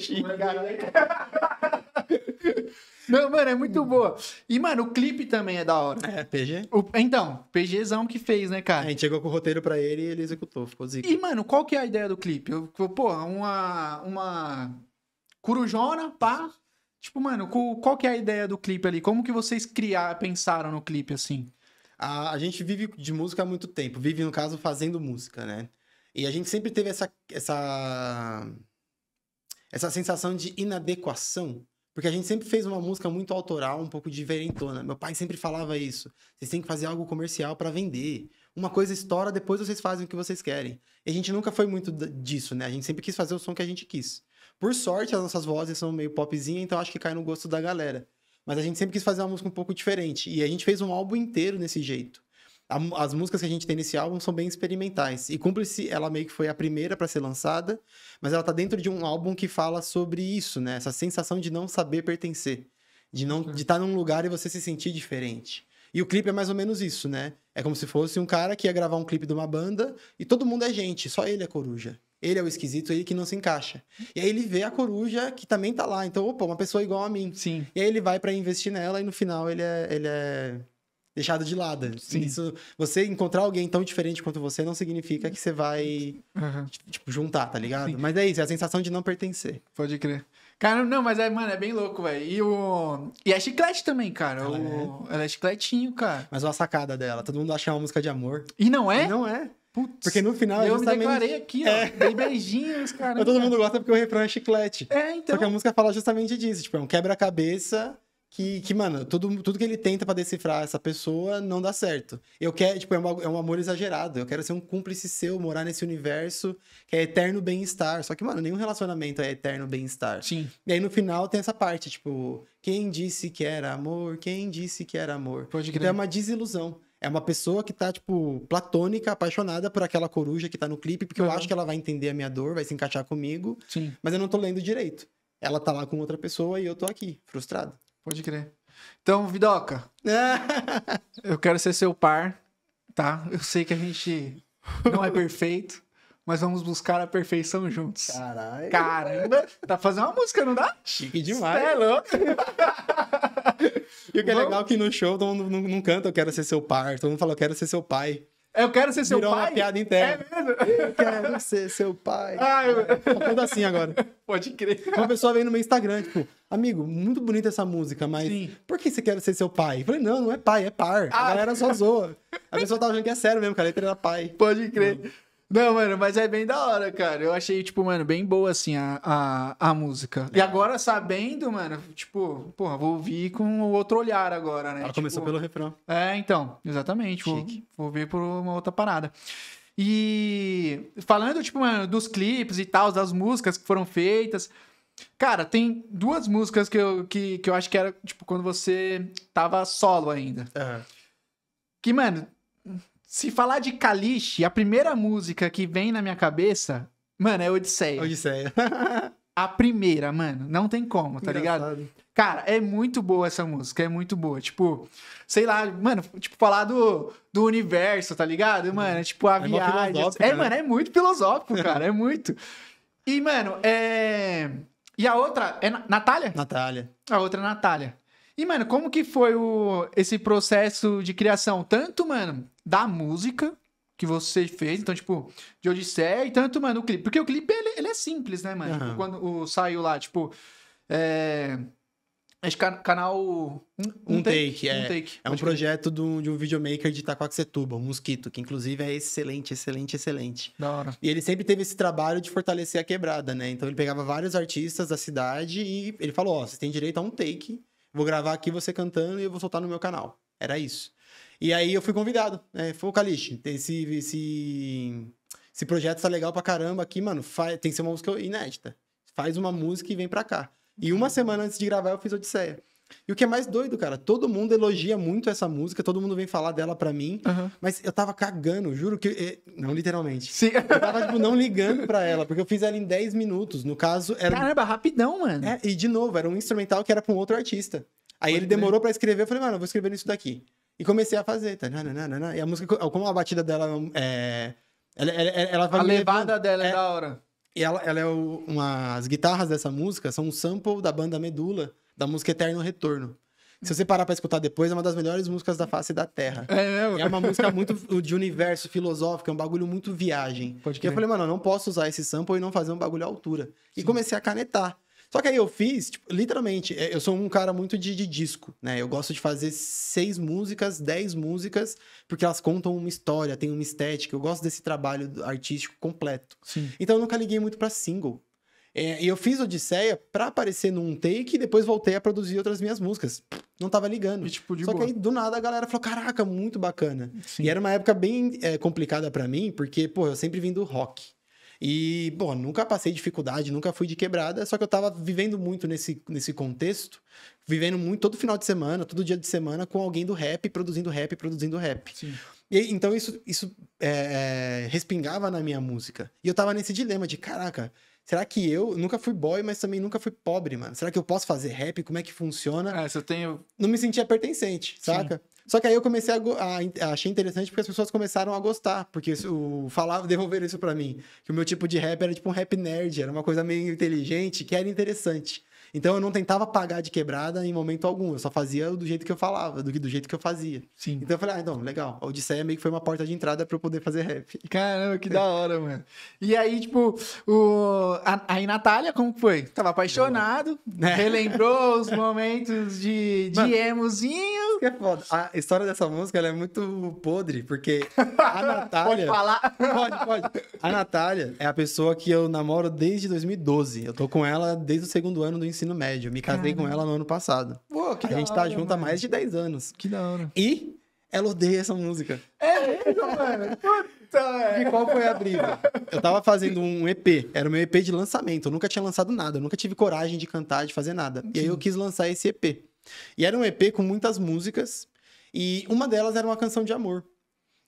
Não, mano, é muito boa. E, mano, o clipe também é da hora. É, PG. Então, PGzão que fez, né, A cara? gente chegou com o roteiro pra ele e ele executou. Ficou zica. E, mano, qual que é a ideia do clipe? Porra, uma corujona, pá. Tipo, mano, qual que é a ideia do clipe ali? Como que vocês pensaram no clipe, assim? A gente vive de música há muito tempo. Vive, no caso, fazendo música, né? E a gente sempre teve essa sensação de inadequação. Porque a gente sempre fez uma música muito autoral, um pouco diferentona. Meu pai sempre falava isso. Vocês têm que fazer algo comercial pra vender. Uma coisa estoura, depois vocês fazem o que vocês querem. E a gente nunca foi muito disso, né? A gente sempre quis fazer o som que a gente quis. Por sorte, as nossas vozes são meio popzinha, então acho que cai no gosto da galera. Mas a gente sempre quis fazer uma música um pouco diferente. E a gente fez um álbum inteiro desse jeito. As músicas que a gente tem nesse álbum são bem experimentais. E Cúmplice, ela meio que foi a primeira pra ser lançada, mas ela tá dentro de um álbum que fala sobre isso, né? Essa sensação de não saber pertencer. De estar num lugar e você se sentir diferente. E o clipe é mais ou menos isso, né? É como se fosse um cara que ia gravar um clipe de uma banda e todo mundo é gente, só ele é coruja. Ele é o esquisito, ele que não se encaixa. E aí ele vê a coruja que também tá lá. Então, opa, uma pessoa igual a mim. Sim. E aí ele vai pra investir nela e no final ele é deixado de lado. Sim. Isso, você encontrar alguém tão diferente quanto você não significa que você vai, tipo, juntar, tá ligado? Sim. Mas é isso, é a sensação de não pertencer. Pode crer. Cara, não, mas mano, é bem louco, velho. E é chiclete também, cara. Ela é chicletinho, cara. Mas olha a sacada dela, todo mundo acha uma música de amor. E não é? E não é. Putz. Porque no final é Eu justamente... me declarei aqui, ó. Dei beijinhos, cara. Mas todo mundo gosta porque o refrão é chiclete. É, então. Só que a música fala justamente disso. Tipo, é um quebra-cabeça mano, tudo que ele tenta pra decifrar essa pessoa não dá certo. Eu quero, tipo, é um amor exagerado. Eu quero ser um cúmplice seu, morar nesse universo que é eterno bem-estar. Só que, mano, nenhum relacionamento é eterno bem-estar. Sim. E aí no final tem essa parte, tipo, quem disse que era amor? Quem disse que era amor? Pode Então crer. é uma desilusão. É uma pessoa que tá, tipo, platônica, apaixonada por aquela coruja que tá no clipe, porque eu acho que ela vai entender a minha dor, vai se encaixar comigo, Sim. mas eu não tô lendo direito. Ela tá lá com outra pessoa e eu tô aqui, frustrado. Pode crer. Então, Vidoca, eu quero ser seu par, tá? Eu sei que a gente não é perfeito, mas vamos buscar a perfeição juntos. Caralho. Caramba, tá fazendo uma música, não dá? Chique demais. É louco. E o que é Vamos- legal é que no show todo mundo não canta eu quero ser seu par, todo mundo fala eu quero ser seu pai. Eu quero ser seu Virou pai. uma piada interna. É mesmo? Eu quero ser seu pai. Ai, Tá tudo assim agora. pode crer. Uma pessoa vem no meu Instagram, tipo, amigo, muito bonita essa música, mas Sim. por que você quer ser seu pai? Eu falei, não é pai, é par. A galera só zoa. A pessoa tava achando que é sério mesmo, que a letra era pai. Pode crer. Não, mano, mas é bem da hora, cara. Eu achei, tipo, mano, bem boa, assim, a música. E agora, sabendo, mano, tipo, porra, vou ouvir com outro olhar agora, né? Ela Tipo, começou pelo refrão. É, então, exatamente. Chique. Vou ver por uma outra parada. E falando, tipo, mano, dos clipes e tal, das músicas que foram feitas. Cara, tem duas músicas que eu acho que era, tipo, quando você tava solo ainda. Que, mano, se falar de Caliche, a primeira música que vem na minha cabeça, mano, é Odisseia. Odisseia. A primeira, mano. Não tem como, tá ligado? Engraçado. Cara, é muito boa essa música, é muito boa. Tipo, sei lá, mano, tipo, falar do universo, tá ligado? Mano, tipo, a É mó viagem. filosófico, É, né? mano, é muito filosófico, cara, é muito. E, mano, E a outra é Natália? Natália. A outra é Natália. E, mano, como que foi esse processo de criação? Tanto, mano, da música que você fez, então, tipo, de Odisseia, e tanto, mano, o clipe. Porque o clipe, ele é simples, né, mano? Aham. Tipo, quando saiu lá, tipo, acho que canal... Um take, Um take. É um pode crer. projeto de um videomaker de Itaquaquecetuba, um Mosquito, que inclusive é excelente, excelente, excelente. Da hora. E ele sempre teve esse trabalho de fortalecer a quebrada, né? Então ele pegava vários artistas da cidade e ele falou, ó, você tem direito a um take, vou gravar aqui você cantando e eu vou soltar no meu canal. Era isso. E aí eu fui convidado, né? Falei, Caliche, esse projeto tá legal pra caramba aqui, mano, tem que ser uma música inédita. Faz uma música e vem pra cá. E uma semana antes de gravar eu fiz Odisseia. E o que é mais doido, cara, todo mundo elogia muito essa música, todo mundo vem falar dela pra mim, Aham. mas eu tava cagando, juro que... Não literalmente. Sim. Eu tava, tipo, não ligando pra ela, porque eu fiz ela em 10 minutos. No caso, era... Caramba, rapidão, mano. E de novo, era um instrumental que era pra um outro artista. Aí Pode ele crer. demorou pra escrever, eu falei, mano, eu vou escrever nisso daqui. E comecei a fazer. Tá, nananana, e a música, como a batida dela é... Ela vai A me levada levando. dela é da hora. E ela é as guitarras dessa música são um sample da banda Medula, da música Eterno Retorno. Se você parar pra escutar depois, é uma das melhores músicas da face da Terra. É mesmo? É uma música muito de universo filosófico, é um bagulho muito viagem. Pode E crer. eu falei, mano, eu não posso usar esse sample e não fazer um bagulho à altura. E comecei a canetar. Só que aí eu fiz, tipo, literalmente, eu sou um cara muito de disco, né? Eu gosto de fazer 6 músicas, 10 músicas, porque elas contam uma história, tem uma estética. Eu gosto desse trabalho artístico completo. Sim. Então eu nunca liguei muito pra single. E eu fiz Odisseia pra aparecer num take e depois voltei a produzir outras minhas músicas. Não tava ligando. E, tipo, de Só boa. que aí, do nada, a galera falou, caraca, muito bacana. Sim. E era uma época bem complicada pra mim, porque, pô, eu sempre vim do rock. E, pô, nunca passei dificuldade, nunca fui de quebrada, só que eu tava vivendo muito nesse contexto, vivendo muito todo final de semana, todo dia de semana, com alguém do rap, produzindo rap, produzindo rap. Sim. E, então isso respingava na minha música. E eu tava nesse dilema de, caraca, será que eu nunca fui boy, mas também nunca fui pobre, mano? Será que eu posso fazer rap? Como é que funciona? Se eu tenho... Não me sentia pertencente, saca? Só que aí eu comecei a achei interessante porque as pessoas começaram a gostar, porque devolveram isso pra mim, que o meu tipo de rap era tipo um rap nerd, era uma coisa meio inteligente, que era interessante. Então eu não tentava pagar de quebrada em momento algum, eu só fazia do jeito que eu falava, do jeito que eu fazia. Sim. Então eu falei, então, legal, a Odisseia meio que foi uma porta de entrada pra eu poder fazer rap. Caramba, que da hora, mano. E aí, tipo, aí Natália, como que foi? Tava apaixonado, relembrou os momentos de Mano, emozinho. Isso que é foda. A história dessa música ela é muito podre, porque a Natália... Pode falar? Pode. A Natália é a pessoa que eu namoro desde 2012. Eu tô com ela desde o segundo ano do ensino médio. Me casei com ela no ano passado. Pô, Pô, a gente tá junto há mais de 10 anos. Que da hora. E ela odeia essa música. É mesmo, mano? Puta, E qual foi a brisa? Eu tava fazendo um EP, era o meu EP de lançamento. Eu nunca tinha lançado nada, eu nunca tive coragem de cantar, de fazer nada. E aí eu quis lançar esse EP. E era um EP com muitas músicas, e uma delas era uma canção de amor.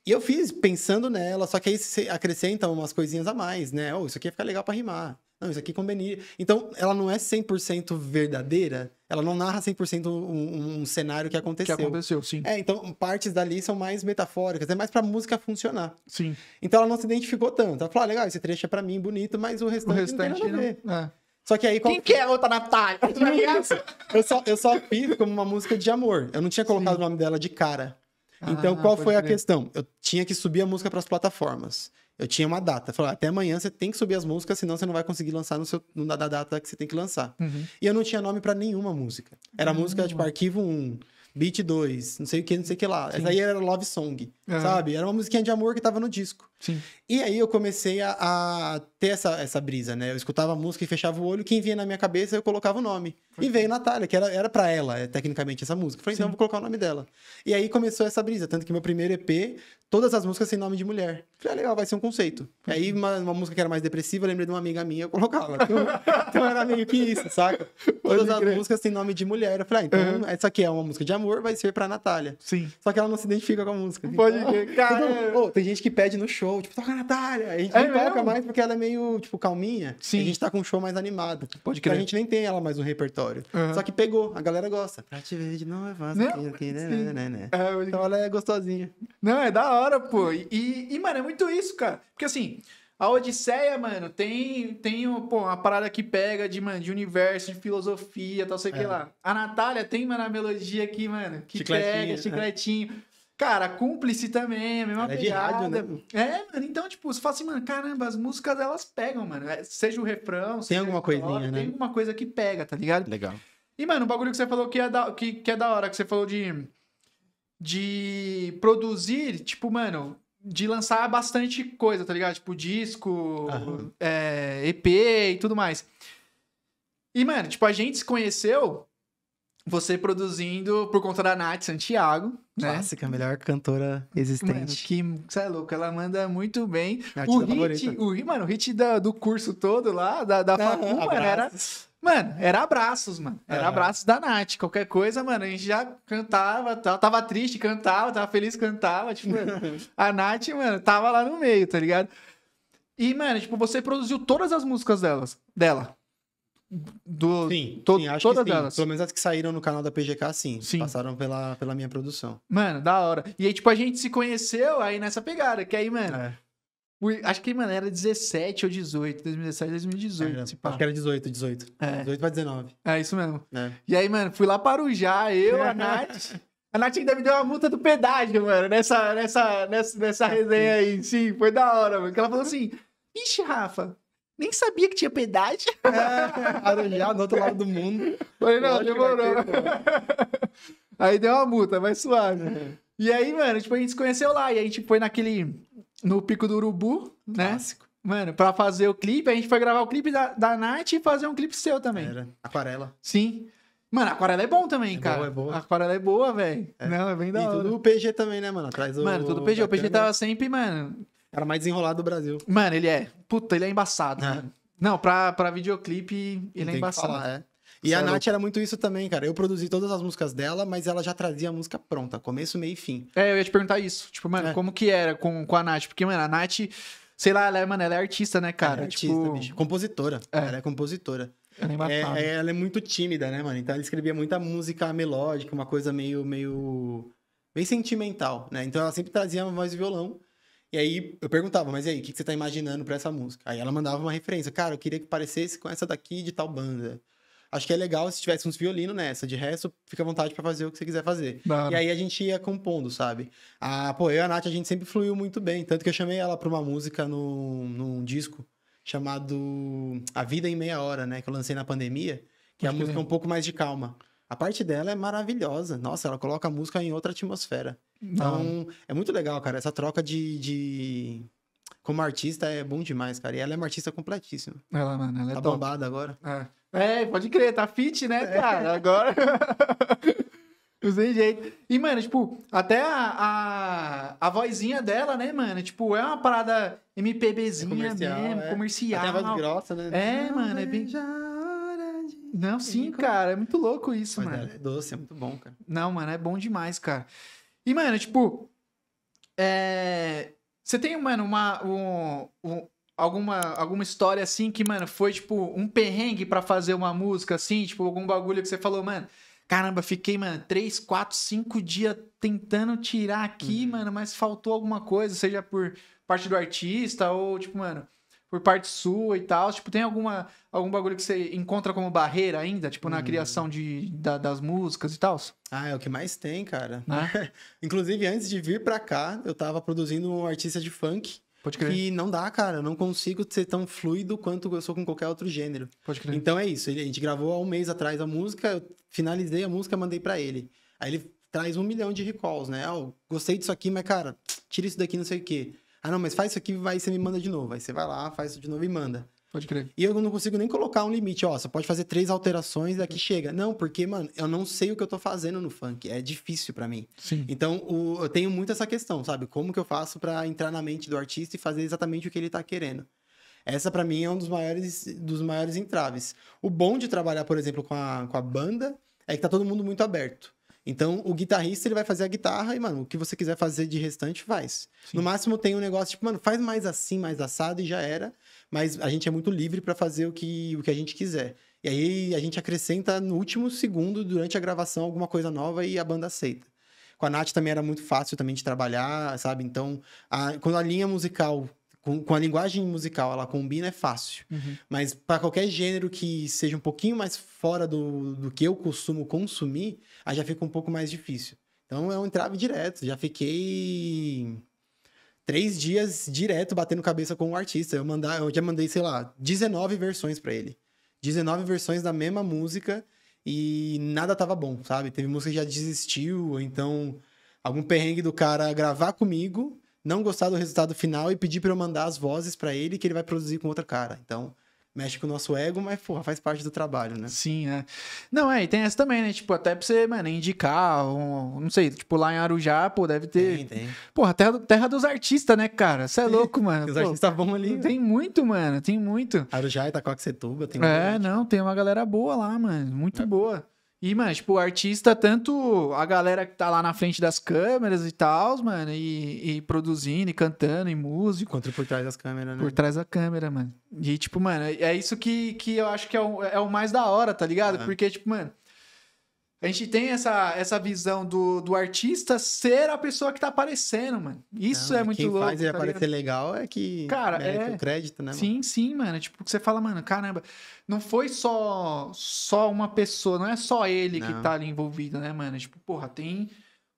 E eu fiz pensando nela, só que aí você acrescenta umas coisinhas a mais, né? Oh, isso aqui ia ficar legal pra rimar. Não, isso aqui combina. Então, ela não é 100% verdadeira, ela não narra 100% um cenário que aconteceu. Que aconteceu, sim. Então, partes dali são mais metafóricas, é mais pra música funcionar. Sim. Então, ela não se identificou tanto. Ela falou, legal, esse trecho é pra mim, bonito, mas o restante não tem nada a ver. É. Só que aí... Quem que é a outra Natália? Eu só fiz como uma música de amor. Eu não tinha colocado o nome dela de cara. Então, qual foi a questão? Eu tinha que subir a música para as plataformas. Eu tinha uma data. Falei, até amanhã você tem que subir as músicas, senão você não vai conseguir lançar na data que você tem que lançar. Uhum. E eu não tinha nome para nenhuma música. Era música tipo arquivo 1, beat 2, não sei o que lá. Essa aí era Love Song, sabe? Era uma musiquinha de amor que tava no disco. Sim. E aí eu comecei a ter essa brisa, né? Eu escutava a música e fechava o olho, quem vinha na minha cabeça eu colocava o nome. E veio Natália, que era pra ela, tecnicamente, essa música. Falei, então eu vou colocar o nome dela. E aí começou essa brisa, tanto que meu primeiro EP, todas as músicas têm nome de mulher. Falei, legal, vai ser um conceito. Aí uma música que era mais depressiva, eu lembrei de uma amiga minha, eu colocava. Então era meio que isso, saca? Todas as músicas têm nome de mulher. Eu falei, então essa aqui é uma música de amor, vai ser pra Natália. Sim. Só que ela não se identifica com a música. Pode crer, cara. Tem gente que pede no show, tipo, toca a Natália. A gente não toca mais porque ela é meio, tipo, calminha. Sim. E a gente tá com um show mais animado. Pode crer. A gente nem tem ela mais no repertório. Só que pegou, a galera gosta. Pra te ver de novo é fácil. Então ela é gostosinha. Não, é da hora, pô. E, mano, é muito isso, cara. Porque assim, a Odisseia, mano, tem uma parada que pega mano, de universo, de filosofia, tal, sei o que lá. A Natália tem, mano, a melodia aqui, mano, que pega, chicletinho. Cara, a Cúmplice também, a mesma ela pegada. É de rádio, né? Mano, então, tipo, você fala assim, mano, caramba, as músicas, elas pegam, mano. Seja o refrão, seja alguma coisinha, né? Tem alguma coisa que pega, tá ligado? Legal. E, mano, o bagulho que você falou que é da hora, que você falou de produzir, tipo, mano, de lançar bastante coisa, tá ligado? Tipo, disco, EP e tudo mais. E, mano, tipo, a gente se conheceu você produzindo por conta da Nath Santiago, né? Clássica, a melhor cantora existente. Mano, você é louco, ela manda muito bem. Mano, O hit do curso todo lá, da facu, mano, era abraços, mano. Era abraços da Nath. Qualquer coisa, mano, a gente já cantava, tava triste, cantava, tava feliz, cantava. Tipo, a Nath, mano, tava lá no meio, tá ligado? E, mano, tipo, você produziu todas as músicas dela. Sim, acho todas que sim. elas. Pelo menos as que saíram no canal da PGK, sim. Passaram pela minha produção. Mano, da hora. E aí, tipo, a gente se conheceu aí nessa pegada, que aí, mano... Acho que, mano, era 17 ou 18, 2017, 2018. Acho que era 18. 18 pra 19. É, isso mesmo. E aí, mano, fui lá para o Já, eu, a Nath... A Nath ainda me deu uma multa do pedágio, mano, nessa resenha aí. Sim, foi da hora, mano. Que ela falou assim, ixi, Rafa... Nem sabia que tinha pedágio. Arujá, do outro lado do mundo. Falei, não, demorou. Aí deu uma multa, mas suave. E aí, mano, tipo, a gente se conheceu lá. E a gente foi no Pico do Urubu, né? Clássico. Mano, pra fazer o clipe. A gente foi gravar o clipe da Nath e fazer um clipe seu também. Era. Aquarela. Sim. Mano, a Aquarela é bom também, cara. É boa. A Aquarela é boa, velho. Não, é bem da hora. E tudo o PG também, né, mano? Atrás do... Mano, tudo PG. O PG tava sempre, mano... Era mais desenrolado do Brasil. Mano, ele é. Puta, ele é embaçado, mano. Não, pra videoclipe, ele é embaçado. E a Nath era muito isso também, cara. Eu produzi todas as músicas dela, mas ela já trazia a música pronta, começo, meio e fim. Eu ia te perguntar isso. Tipo, mano, como que era com a Nath? Porque, mano, a Nath, sei lá, ela é artista, né, cara? Ela é artista, bicho. Compositora. Ela é compositora. Ela é embaçada. Ela é muito tímida, né, mano? Então ela escrevia muita música melódica, uma coisa meio sentimental, né? Então ela sempre trazia uma voz e violão. E aí eu perguntava, mas e aí, o que você tá imaginando pra essa música? Aí ela mandava uma referência. Cara, eu queria que parecesse com essa daqui de tal banda. Acho que é legal se tivesse uns violinos nessa. De resto, fica à vontade pra fazer o que você quiser fazer. E aí a gente ia compondo, sabe? Eu e a Nath, a gente sempre fluiu muito bem. Tanto que eu chamei ela pra uma música num disco chamado A Vida em Meia Hora, né? Que eu lancei na pandemia. Que é a música um pouco mais de calma. A parte dela é maravilhosa. Nossa, ela coloca a música em outra atmosfera. Então, é muito legal, cara. Essa troca como artista é bom demais, cara. E ela é uma artista completíssima. Ela, mano, ela é tá top. bombada agora. É, pode crer, tá fit, né, cara? Agora. Não tem jeito. E, mano, tipo, até a vozinha dela, né, mano? Tipo, é uma parada MPBzinha mesmo, comercial. Até a voz grossa, né? É, mano, é bem. Não, sim, cara, é muito louco isso, Mas mano. é doce, é muito bom, cara. Não, mano, é bom demais, cara. E, mano, tipo, você tem, mano, alguma história assim que, mano, foi, tipo, um perrengue pra fazer uma música, assim? Tipo, algum bagulho que você falou, mano, caramba, fiquei, mano, 3, 4, 5 dias tentando tirar aqui, mano, mas faltou alguma coisa, seja por parte do artista ou, tipo, mano, por parte sua e tal. Tipo, tem algum bagulho que você encontra como barreira ainda, tipo, na criação das músicas e tal? Ah, é o que mais tem, cara. Né? Inclusive, antes de vir pra cá, eu tava produzindo um artista de funk. Pode crer. Que não dá, cara. Eu não consigo ser tão fluido quanto eu sou com qualquer outro gênero. Pode crer. Então é isso. A gente gravou há um mês atrás a música, eu finalizei a música, mandei pra ele. Aí ele traz 1 milhão de recalls, né? Gostei disso aqui, mas, cara, tira isso daqui, não sei o quê. Ah, não, mas faz isso aqui, vai, você me manda de novo. Aí você vai lá, faz isso de novo e manda. Pode crer. E eu não consigo nem colocar um limite, ó, você pode fazer 3 alterações e daqui chega. Não, porque, mano, eu não sei o que eu tô fazendo no funk, é difícil pra mim. Sim. Então, eu tenho muito essa questão, sabe? Como que eu faço pra entrar na mente do artista e fazer exatamente o que ele tá querendo? Essa, pra mim, é um dos maiores entraves. O bom de trabalhar, por exemplo, com a banda é que tá todo mundo muito aberto. Então, o guitarrista, ele vai fazer a guitarra e, mano, o que você quiser fazer de restante, faz. Sim. No máximo, tem um negócio, tipo, mano, faz mais assim, mais assado e já era. Mas a gente é muito livre pra fazer o que a gente quiser. E aí, a gente acrescenta no último segundo, durante a gravação, alguma coisa nova e a banda aceita. Com a Nath também era muito fácil também de trabalhar, sabe? Então, quando a linha musical... Com a linguagem musical, ela combina, é fácil. Uhum. Mas para qualquer gênero que seja um pouquinho mais fora do que eu costumo consumir, aí já fica um pouco mais difícil. Então é um entrave direto. Já fiquei 3 dias direto batendo cabeça com o artista. Eu já mandei, sei lá, 19 versões para ele. 19 versões da mesma música e nada tava bom, sabe? Teve música que já desistiu, ou então algum perrengue do cara gravar comigo, não gostar do resultado final e pedir pra eu mandar as vozes pra ele que ele vai produzir com outra cara. Então, mexe com o nosso ego, mas, porra, faz parte do trabalho, né? Sim, é. Não, e tem essa também, né? Tipo, até pra você, mano, indicar, não sei, tipo, lá em Arujá, pô, deve ter... Tem. Porra, terra dos artistas, né, cara? Você é louco, mano. Os Pô, artistas bons ali. tem muito, mano, tem muito. Arujá, Itacoaxetuba, tem muita gente. Não, tem uma galera boa lá, mano, muito boa. E, mano, tipo, o artista, tanto a galera que tá lá na frente das câmeras e tal, mano, e produzindo, e cantando, e músico. Quanto por trás das câmeras, né? Por trás da câmera, mano. E, tipo, mano, é isso que eu acho que é o mais da hora, tá ligado? Porque, tipo, mano, a gente tem essa visão do artista ser a pessoa que tá aparecendo, mano. Isso é muito louco. Quem faz ele tá aparecer ligado? legal é que Cara, merece o crédito, né? Sim, sim, mano. Tipo, que você fala, mano, caramba, não foi só uma pessoa, não é só ele que Não. tá ali envolvido, né, mano? Tipo, porra, tem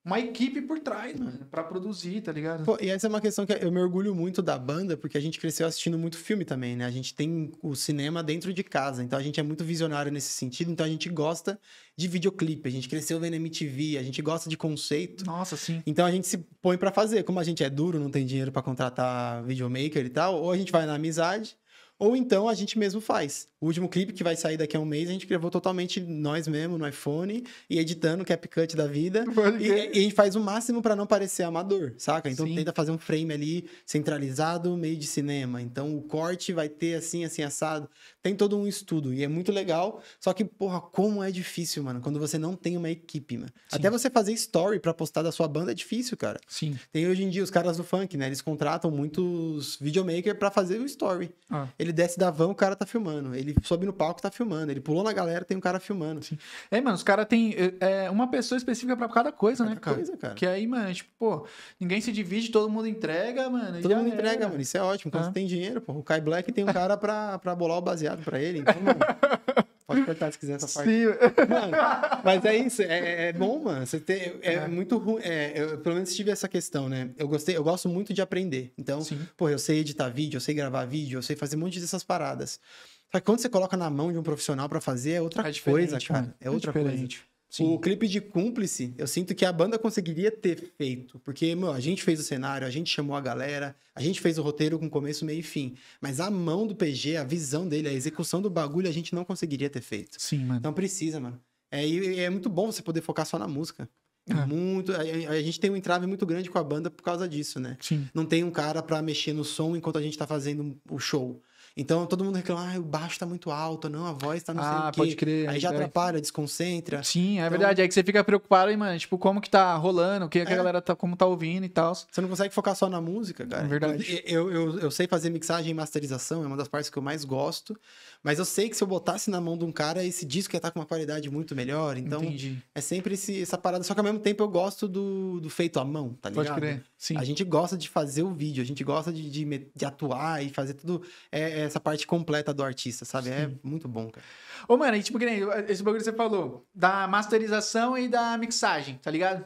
uma equipe por trás, mano, pra produzir, tá ligado? Pô, e essa é uma questão que eu me orgulho muito da banda, porque a gente cresceu assistindo muito filme também, né? A gente tem o cinema dentro de casa, então a gente é muito visionário nesse sentido, então a gente gosta de videoclipe, a gente cresceu vendo MTV, a gente gosta de conceito. Nossa, sim. Então a gente se põe pra fazer. Como a gente é duro, não tem dinheiro pra contratar videomaker e tal, ou a gente vai na amizade, ou então a gente mesmo faz. O último clipe que vai sair daqui a um mês, a gente gravou totalmente nós mesmo no iPhone e editando o CapCut da vida. E a gente faz o máximo pra não parecer amador, saca? Então Sim. tenta fazer um frame ali centralizado, meio de cinema. Então o corte vai ter assim, assim, assado. Tem todo um estudo e é muito legal. Só que, porra, como é difícil, mano, quando você não tem uma equipe, mano. Sim. Até você fazer story pra postar da sua banda é difícil, cara. Sim. Tem hoje em dia os caras do funk, né? Eles contratam muitos videomakers pra fazer o story. Ah. Ele desce da van, o cara tá filmando. Ele sobe no palco, tá filmando. Ele pulou na galera, tem um cara filmando. Sim. Mano, os caras têm uma pessoa específica pra cada coisa, né, cara? Coisa, cara. Que aí, mano, tipo, pô, ninguém se divide, todo mundo entrega, mano. e Todo já mundo era. entrega, mano. Isso é ótimo. Quando Ah. você tem dinheiro, pô. O Kai Black tem um cara pra bolar o baseado pra ele. Então, mano, pode cortar se quiser essa parte. Sim. Mano, mas é isso. É bom, mano. Você tem, muito ruim. Eu, pelo menos, tive essa questão, né? Eu gosto muito de aprender. Então, Sim. pô, eu sei editar vídeo, eu sei gravar vídeo, eu sei fazer um monte dessas paradas. Só que quando você coloca na mão de um profissional pra fazer, é outra É diferente, coisa, cara. mano. É outra coisa. diferente. Sim. O clipe de Cúmplice, eu sinto que a banda conseguiria ter feito. Porque, meu, a gente fez o cenário, a gente chamou a galera, a gente fez o roteiro com começo, meio e fim. Mas a mão do PG, a visão dele, a execução do bagulho, a gente não conseguiria ter feito. Sim, mano. Então precisa, mano. E é muito bom você poder focar só na música. É. Muito. A gente tem um entrave muito grande com a banda por causa disso, né? Sim. Não tem um cara pra mexer no som enquanto a gente tá fazendo o show. Então todo mundo reclama, o baixo tá muito alto, não, a voz tá não sei o quê. Pode crer. Aí já atrapalha, desconcentra. Sim, é Então- verdade. Aí que você fica preocupado, hein, mano? Tipo, como que tá rolando, o que a É. galera tá, como tá ouvindo e tal. Você não consegue focar só na música, cara. É verdade. Eu sei fazer mixagem e masterização, é uma das partes que eu mais gosto. Mas eu sei que se eu botasse na mão de um cara, esse disco ia estar com uma qualidade muito melhor. Então, Entendi. é sempre essa parada. Só que ao mesmo tempo eu gosto do feito à mão, tá ligado? Pode crer. Sim. A gente gosta de fazer o vídeo, a gente gosta de atuar e fazer tudo essa parte completa do artista, sabe? É muito bom, cara. Ô, mano, e tipo, que nem esse bagulho que você falou, da masterização e da mixagem, tá ligado?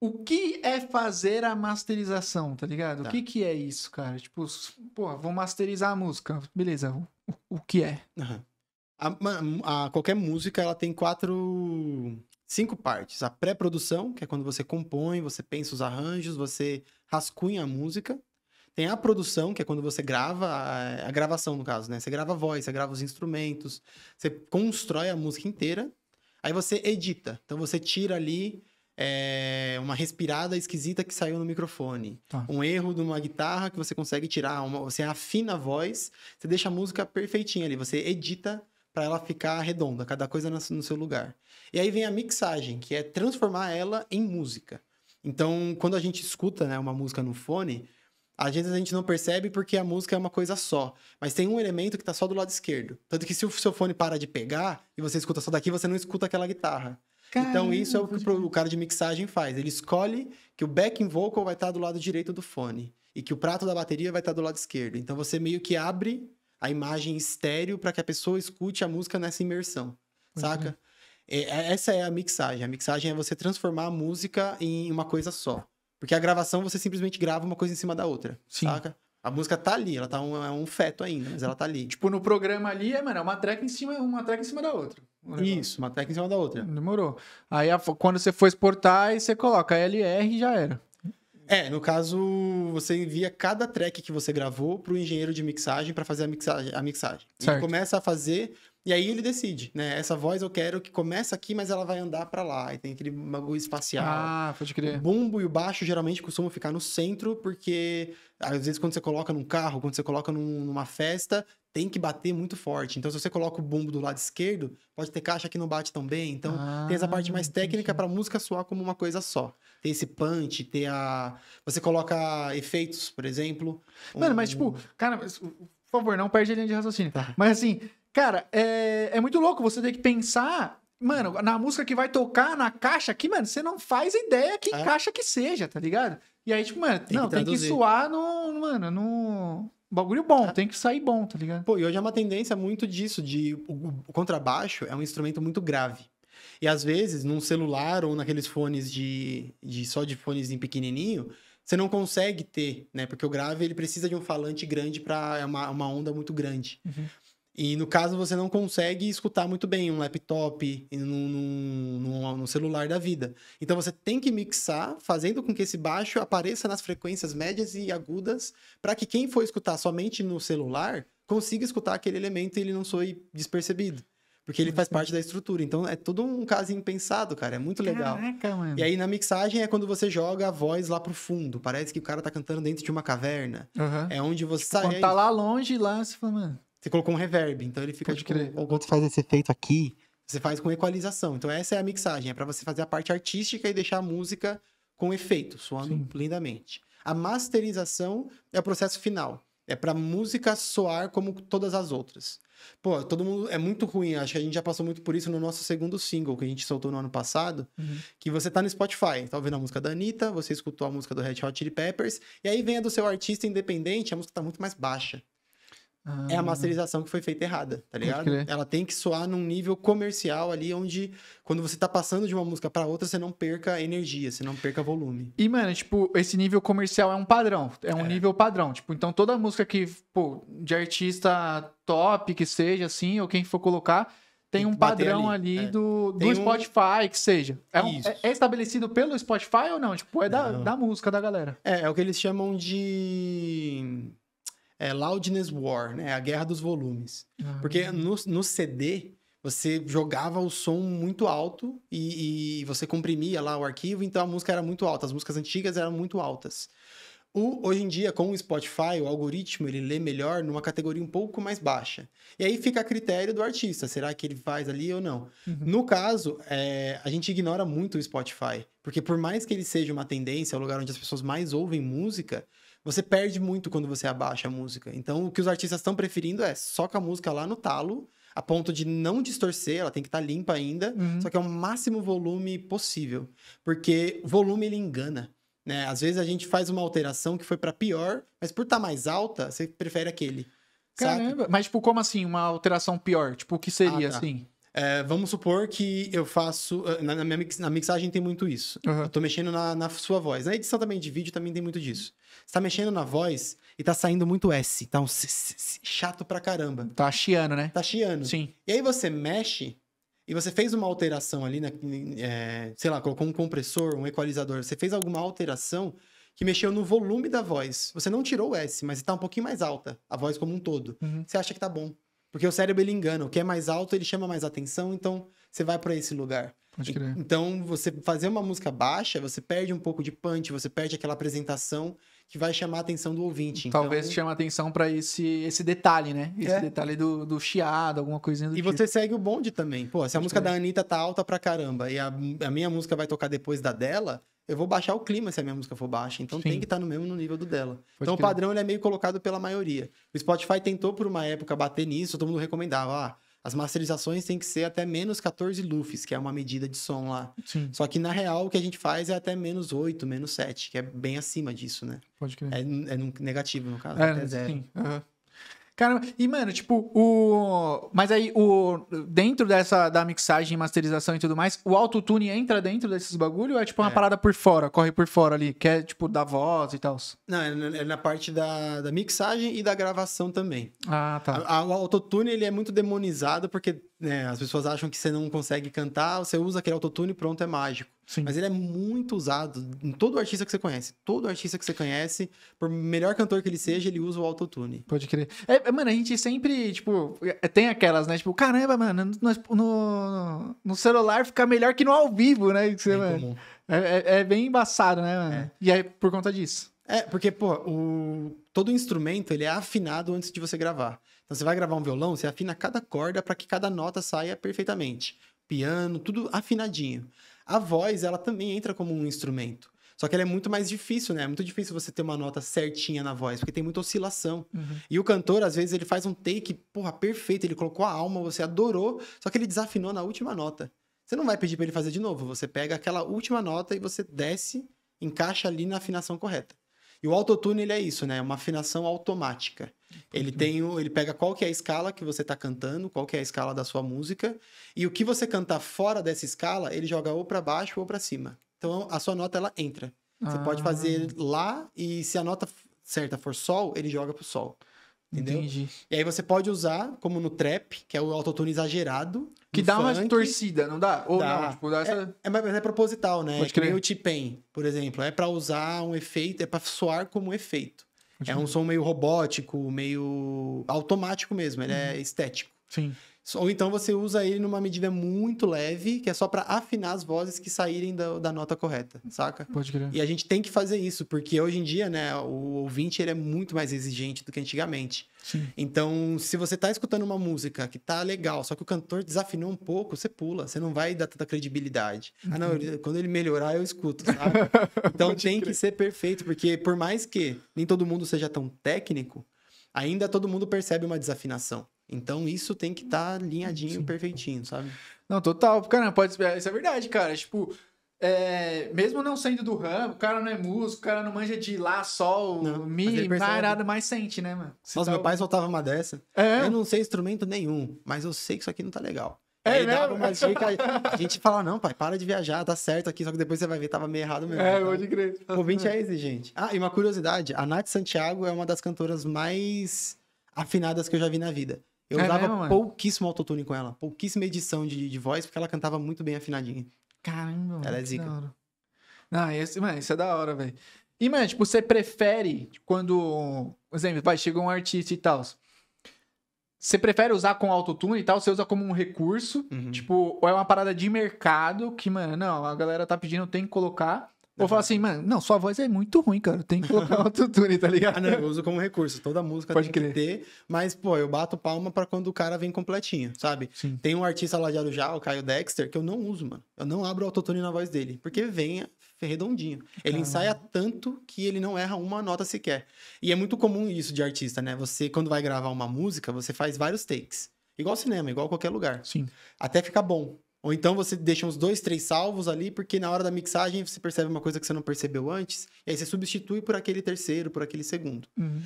O que é fazer a masterização, tá ligado? Tá. O que é isso, cara? Tipo, pô, vou masterizar a música. Beleza, o que é? Aham. Qualquer música, ela tem 5 partes. A pré-produção, que é quando você compõe, você pensa os arranjos, você rascunha a música. Tem a produção, que é quando você grava, a gravação no caso, né? Você grava a voz, você grava os instrumentos, você constrói a música inteira. Aí você edita. Então você tira ali uma respirada esquisita que saiu no microfone. Tá. Um erro de uma guitarra que você consegue tirar. Você afina a voz, você deixa a música perfeitinha ali. Você edita para ela ficar redonda, cada coisa no seu lugar. E aí vem a mixagem, que é transformar ela em música. Então, quando a gente escuta, né, uma música no fone, às vezes a gente não percebe porque a música é uma coisa só. Mas tem um elemento que tá só do lado esquerdo. Tanto que se o seu fone para de pegar e você escuta só daqui, você não escuta aquela guitarra. Então, isso é o que o cara de mixagem faz. Ele escolhe que o backing vocal vai estar do lado direito do fone e que o prato da bateria vai estar do lado esquerdo. Então, você meio que abre a imagem estéreo para que a pessoa escute a música nessa imersão, saca? Essa é a mixagem. A mixagem é você transformar a música em uma coisa só. Porque a gravação, você simplesmente grava uma coisa em cima da outra, Sim. saca? A música tá ali, ela tá é um feto ainda, mas ela tá ali. Tipo, no programa ali, mano, é uma track em cima da outra. Isso, uma track em cima da outra. Demorou. Aí, quando você for exportar, aí você coloca LR e já era. No caso, você envia cada track que você gravou pro engenheiro de mixagem para fazer a mixagem. Certo. Ele começa a fazer e aí ele decide, né? Essa voz eu quero que comece aqui, mas ela vai andar para lá. E tem aquele bagulho espacial. Ah, pode O crer. bumbo e o baixo geralmente costumam ficar no centro, porque às vezes quando você coloca num carro, quando você coloca numa festa, tem que bater muito forte. Então, se você coloca o bumbo do lado esquerdo, pode ter caixa que não bate tão bem. Então, tem essa parte mais técnica para a música soar como uma coisa só. Tem esse punch, você coloca efeitos, por exemplo. Mano, mas tipo, cara, por favor, não perde a linha de raciocínio. Tá. Mas assim, cara, é muito louco você ter que pensar, mano, na música que vai tocar, na caixa aqui, mano, você não faz ideia que caixa que seja, tá ligado? E aí, tipo, mano, tem que traduzir. soar no bagulho bom, tem que sair bom, tá ligado? Pô, e hoje é uma tendência muito disso, o contrabaixo é um instrumento muito grave. E às vezes, num celular ou naqueles fones só de fonezinho pequenininho, você não consegue ter, né? Porque o grave, ele precisa de um falante grande é uma onda muito grande. Uhum. E no caso, você não consegue escutar muito bem um laptop no celular da vida. Então, você tem que mixar, fazendo com que esse baixo apareça nas frequências médias e agudas, para que quem for escutar somente no celular consiga escutar aquele elemento e ele não soe despercebido. Porque ele faz parte da estrutura. Então, é todo um casinho pensado, cara. É muito legal. Caraca, mano. E aí, na mixagem, é quando você joga a voz lá pro fundo. Parece que o cara tá cantando dentro de uma caverna. Uhum. É onde você... Quando tá lá longe, lá você fala, mano... Você colocou um reverb, então ele fica Pode tipo... crer. Quando você faz esse efeito aqui, você faz com equalização. Então essa é a mixagem, é pra você fazer a parte artística e deixar a música com efeito, soando lindamente. A masterização é o processo final. É pra música soar como todas as outras. Pô, todo mundo... É muito ruim, acho que a gente já passou muito por isso no nosso segundo single, que a gente soltou no ano passado, que você tá no Spotify, tá ouvindo a música da Anitta, você escutou a música do Red Hot Chili Peppers, e aí vem a do seu artista independente, a música tá muito mais baixa. É a masterização que foi feita errada, tá ligado? Ela tem que soar num nível comercial ali, onde quando você tá passando de uma música pra outra, você não perca energia, você não perca volume. E, mano, tipo, esse nível comercial é um padrão. É um nível padrão. Tipo, então toda música que, pô, de artista top que seja, assim, ou quem for colocar, tem um bater padrão ali. ali É. do Tem um- Spotify, que seja. Isso. É estabelecido pelo Spotify ou não? Tipo, é Não. da música da galera. É o que eles chamam de loudness war, né? A guerra dos volumes. Porque no CD, você jogava o som muito alto e você comprimia lá o arquivo, então a música era muito alta. As músicas antigas eram muito altas. Hoje em dia, com o Spotify, o algoritmo, ele lê melhor numa categoria um pouco mais baixa. E aí fica a critério do artista. Será que ele faz ali ou não? No caso, a gente ignora muito o Spotify. Porque por mais que ele seja uma tendência, o lugar onde as pessoas mais ouvem música, você perde muito quando você abaixa a música. Então, o que os artistas estão preferindo é só com a música lá no talo, a ponto de não distorcer, ela tem que estar limpa ainda, só que é o máximo volume possível. Porque o volume, ele engana. Né? Às vezes a gente faz uma alteração que foi pra pior, mas por estar mais alta, você prefere aquele. Caramba, mas tipo, como assim? Uma alteração pior? Tipo, o que seria, tá. assim? Vamos supor que eu faço... Na mixagem tem muito isso. Eu tô mexendo na sua voz. Na edição também de vídeo também tem muito disso. Você tá mexendo na voz e tá saindo muito S. Tá chato pra caramba. Tá chiando, né? Tá chiando. Sim. E aí você mexe e você fez uma alteração ali, sei lá, colocou um compressor, um equalizador. Você fez alguma alteração que mexeu no volume da voz. Você não tirou o S, mas tá um pouquinho mais alta, a voz como um todo. Você acha que tá bom. Porque o cérebro, ele engana. O que é mais alto, ele chama mais atenção, então você vai para esse lugar. Pode crer. Então, você fazer uma música baixa, você perde um pouco de punch, você perde aquela apresentação que vai chamar a atenção do ouvinte. Talvez então... chame a atenção pra esse detalhe, né? Esse detalhe do chiado, alguma coisinha do E tipo. você segue o bonde também. Pô, se a música da Anitta tá alta pra caramba e a minha música vai tocar depois da dela, eu vou baixar o clima se a minha música for baixa. Então tem que estar no mesmo nível do dela. Então o padrão, ele é meio colocado pela maioria. O Spotify tentou por uma época bater nisso, todo mundo recomendava, as masterizações têm que ser até menos 14 lufs, que é uma medida de som lá. Sim. Só que na real o que a gente faz é até menos 8, menos 7, que é bem acima disso, né? Pode crer. É negativo no caso, até zero. Sim. Caramba, e mano, tipo, mas aí, dentro da mixagem, masterização e tudo mais, o autotune entra dentro desses bagulho ou é tipo uma parada por fora, corre por fora ali, que é tipo da voz e tal? Não, é na parte da mixagem e da gravação também. Ah, tá. O autotune, ele é muito demonizado porque as pessoas acham que você não consegue cantar, você usa aquele autotune e pronto, é mágico. Sim. Mas ele é muito usado em todo artista que você conhece. Todo artista que você conhece, por melhor cantor que ele seja, ele usa o autotune. Pode crer. Mano, a gente sempre, tipo, tem aquelas, né? Tipo, caramba, mano, no celular fica melhor que no ao vivo, né? Que você, Bem comum. É bem embaçado, né, mano? E aí, por conta disso. Porque, pô, todo instrumento, ele é afinado antes de você gravar. Então, você vai gravar um violão, você afina cada corda para que cada nota saia perfeitamente. Piano, tudo afinadinho. A voz, ela também entra como um instrumento. Só que ela é muito mais difícil, né? É muito difícil você ter uma nota certinha na voz, porque tem muita oscilação. E o cantor, às vezes, ele faz um take, porra, perfeito. Ele colocou a alma, você adorou, só que ele desafinou na última nota. Você não vai pedir pra ele fazer de novo. Você pega aquela última nota e você desce, encaixa ali na afinação correta. E o autotune, ele é isso, né? Uma afinação automática. Ele pega qual que é a escala que você tá cantando, qual que é a escala da sua música, e o que você cantar fora dessa escala, ele joga ou para baixo ou para cima. Então, a sua nota, ela entra. Você pode fazer lá, e se a nota certa for sol, ele joga pro sol. Entendeu? Entendi. E aí você pode usar, como no trap, que é o autotune exagerado. Que dá uma torcida, não dá? Ou dá. não? Tipo, dá essa... Mas é proposital, né? Pode Que nem crer. o T-Pain, por exemplo. É pra usar um efeito, é pra soar como um efeito. É um som meio robótico, meio automático mesmo. Ele é estético. Sim. Ou então você usa ele numa medida muito leve, que é só pra afinar as vozes que saírem da nota correta, saca? Pode crer. E a gente tem que fazer isso, porque hoje em dia, né, o ouvinte, ele é muito mais exigente do que antigamente. Sim. Então, se você tá escutando uma música que tá legal, só que o cantor desafinou um pouco, você pula, você não vai dar tanta credibilidade. Ah, não, quando ele melhorar, eu escuto, sabe? Então tem que ser perfeito, porque por mais que nem todo mundo seja tão técnico, ainda todo mundo percebe uma desafinação. Então, isso tem que estar alinhadinho, perfeitinho, sabe? Não, total. Cara, isso é verdade, cara. Tipo, mesmo não sendo do ramo, o cara não é músico, o cara não manja de lá, sol, mi, nada mais sente, né, mano? Nossa, meu pai soltava uma dessa. Eu não sei instrumento nenhum, mas eu sei que isso aqui não tá legal. Aí dava umas dicas, a gente fala, não, pai, para de viajar, tá certo aqui, só que depois você vai ver, tava meio errado mesmo. Pode crer. O ouvinte é exigente. E uma curiosidade, a Nath Santiago é uma das cantoras mais afinadas que eu já vi na vida. Eu É usava mesmo, mano? pouquíssimo autotune com ela. Pouquíssima edição de voz, porque ela cantava muito bem afinadinha. Caramba, mano. Ela é que zica. da hora. Não, mano, isso é da hora, velho. E, mano, tipo, você prefere quando, por exemplo, vai, chega um artista e tal. Você prefere usar com autotune e tal? Você usa como um recurso? Uhum. Tipo, ou é uma parada de mercado que, mano, não, a galera tá pedindo, tem que colocar. Ou fala assim, mano, não, sua voz é muito ruim, cara. Tem que colocar autotune, tá ligado? Ah, não, eu uso como recurso. Toda música Pode tem crer. que ter. Mas, pô, eu bato palma pra quando o cara vem completinho, sabe? Sim. Tem um artista lá de Arujá, o Caio Dexter, que eu não uso, mano. Eu não abro autotune na voz dele. Porque vem redondinho. Ele Caramba. ensaia tanto que ele não erra uma nota sequer. E é muito comum isso de artista, né? Você, quando vai gravar uma música, você faz vários takes. Igual cinema, igual qualquer lugar. Sim. Até ficar bom. Ou então você deixa uns 2, 3 salvos ali, porque na hora da mixagem você percebe uma coisa que você não percebeu antes, e aí você substitui por aquele terceiro, por aquele segundo. Uhum.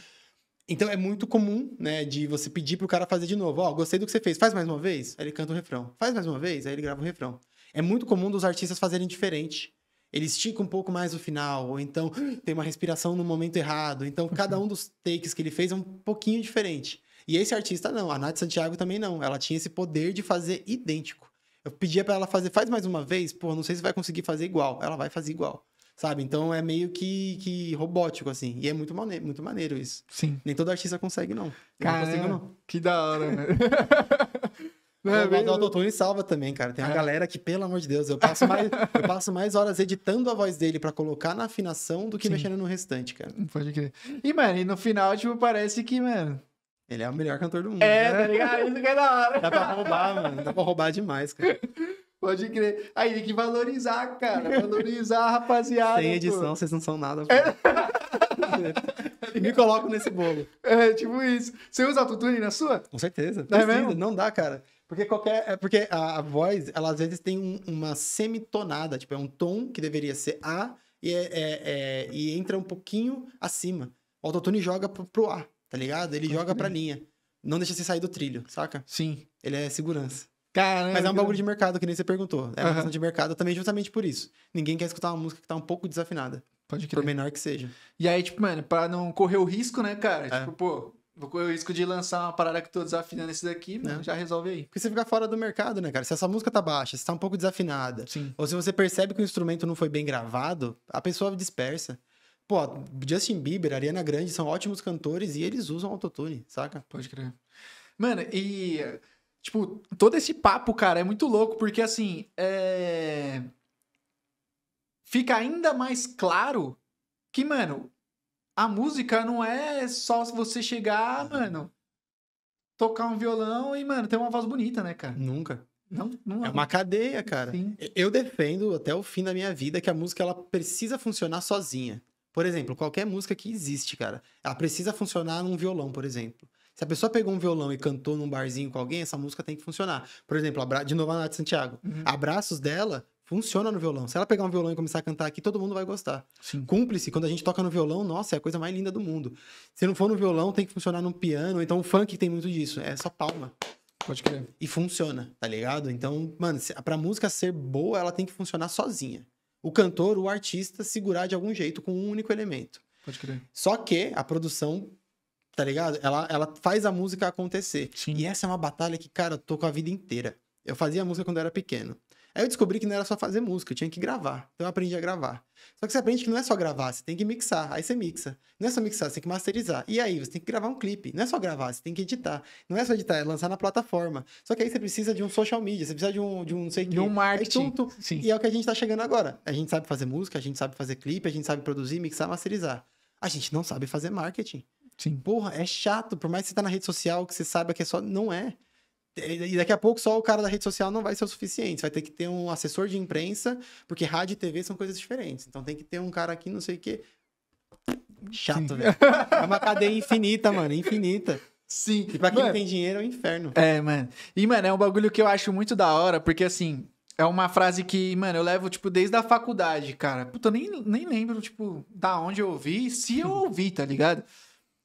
Então é muito comum, né, de você pedir pro cara fazer de novo. Ó, gostei do que você fez, faz mais uma vez? Aí ele canta o refrão. Faz mais uma vez? Aí ele grava o refrão. É muito comum dos artistas fazerem diferente. Ele estica um pouco mais o final, ou então tem uma respiração no momento errado. Então cada um dos takes que ele fez é um pouquinho diferente. E esse artista não, a Nath Santiago também não. Ela tinha esse poder de fazer idêntico. Eu pedia pra ela fazer, faz mais uma vez, pô, não sei se vai conseguir fazer igual. Ela vai fazer igual, sabe? Então é meio que robótico, assim. E é muito maneiro isso. Sim. Nem todo artista consegue, não. Eu não consigo, Caramba, não. que da hora, velho. Não, é O bem- autotune salva também, cara. Tem uma galera que, pelo amor de Deus, eu passo mais horas editando a voz dele pra colocar na afinação do que Sim. mexendo no restante, cara. Pode crer. E, mano, e no final, tipo, parece que, mano... Ele é o melhor cantor do mundo. É, né? tá ligado? Isso que é da hora. Dá pra roubar, mano. Dá pra roubar demais, cara. Pode crer. Aí tem que valorizar, cara. Valorizar a rapaziada. Sem edição, pô. vocês não são nada. Pô. Me coloco nesse bolo. É, tipo isso. Você usa autotune na sua? Com certeza. É Precisa, mesmo? não dá, cara. Porque a voz, ela às vezes tem uma semitonada, tipo, é um tom que deveria ser A e entra um pouquinho acima. O autotune joga pro A, tá ligado? Ele joga pra linha. Não deixa você sair do trilho, saca? Sim. Ele é segurança. Caramba. Mas é um bagulho de mercado, que nem você perguntou. É uma Aham. questão de mercado também justamente por isso. Ninguém quer escutar uma música que tá um pouco desafinada, Pode por crer. menor que seja. E aí, tipo, mano, pra não correr o risco, né, cara? É. Tipo, pô, vou correr o risco de lançar uma parada que tô desafinando esse daqui, mano, É. já resolve aí. Porque você fica fora do mercado, né, cara? Se essa música tá baixa, se tá um pouco desafinada, Sim. ou se você percebe que o instrumento não foi bem gravado, a pessoa dispersa. Pô, Justin Bieber, Ariana Grande são ótimos cantores e eles usam autotune, saca? Pode crer. Mano, e... Tipo, todo esse papo, cara, é muito louco, porque, assim, fica ainda mais claro que, mano, a música não é só você chegar, mano, tocar um violão e, mano, ter uma voz bonita, né, cara? Nunca. Não É uma cadeia, cara. Sim. Eu defendo até o fim da minha vida que a música ela precisa funcionar sozinha. Por exemplo, qualquer música que existe, cara, ela precisa funcionar num violão, por exemplo. Se a pessoa pegou um violão e cantou num barzinho com alguém, essa música tem que funcionar. Por exemplo, de novo a Nath Santiago. Uhum. Abraços dela funciona no violão. Se ela pegar um violão e começar a cantar aqui, todo mundo vai gostar. Sim. Cúmplice, quando a gente toca no violão, nossa, é a coisa mais linda do mundo. Se não for no violão, tem que funcionar no piano. Então o funk tem muito disso. É só palma. Pode crer. E funciona, tá ligado? Então, mano, pra música ser boa, ela tem que funcionar sozinha. O cantor, o artista, segurar de algum jeito com um único elemento. Pode crer. Só que a produção, tá ligado? Ela faz a música acontecer. Sim. E essa é uma batalha que, cara, eu tô com a vida inteira. Eu fazia música quando eu era pequeno. Aí eu descobri que não era só fazer música, eu tinha que gravar. Então eu aprendi a gravar. Só que você aprende que não é só gravar, você tem que mixar. Aí você mixa. Não é só mixar, você tem que masterizar. E aí, você tem que gravar um clipe. Não é só gravar, você tem que editar. Não é só editar, é lançar na plataforma. Só que aí você precisa de um social media, você precisa de um não sei o quê. De um marketing. Aí, Sim. E é o que a gente tá chegando agora. A gente sabe fazer música, a gente sabe fazer clipe, a gente sabe produzir, mixar, masterizar. A gente não sabe fazer marketing. Sim. Porra, é chato. Por mais que você tá na rede social, que você saiba que é só... Não é. E daqui a pouco só o cara da rede social não vai ser o suficiente. Você vai ter que ter um assessor de imprensa, porque rádio e TV são coisas diferentes. Então tem que ter um cara aqui, não sei o quê. Chato, velho. É uma cadeia infinita, mano. Infinita. Sim. E pra quem Mano, tem dinheiro é um inferno. é, mano. E, mano, é um bagulho que eu acho muito da hora, porque, assim, é uma frase que, mano, eu levo, tipo, desde a faculdade, cara. Puta, eu nem lembro, tipo, da onde eu ouvi, se eu ouvi, tá ligado?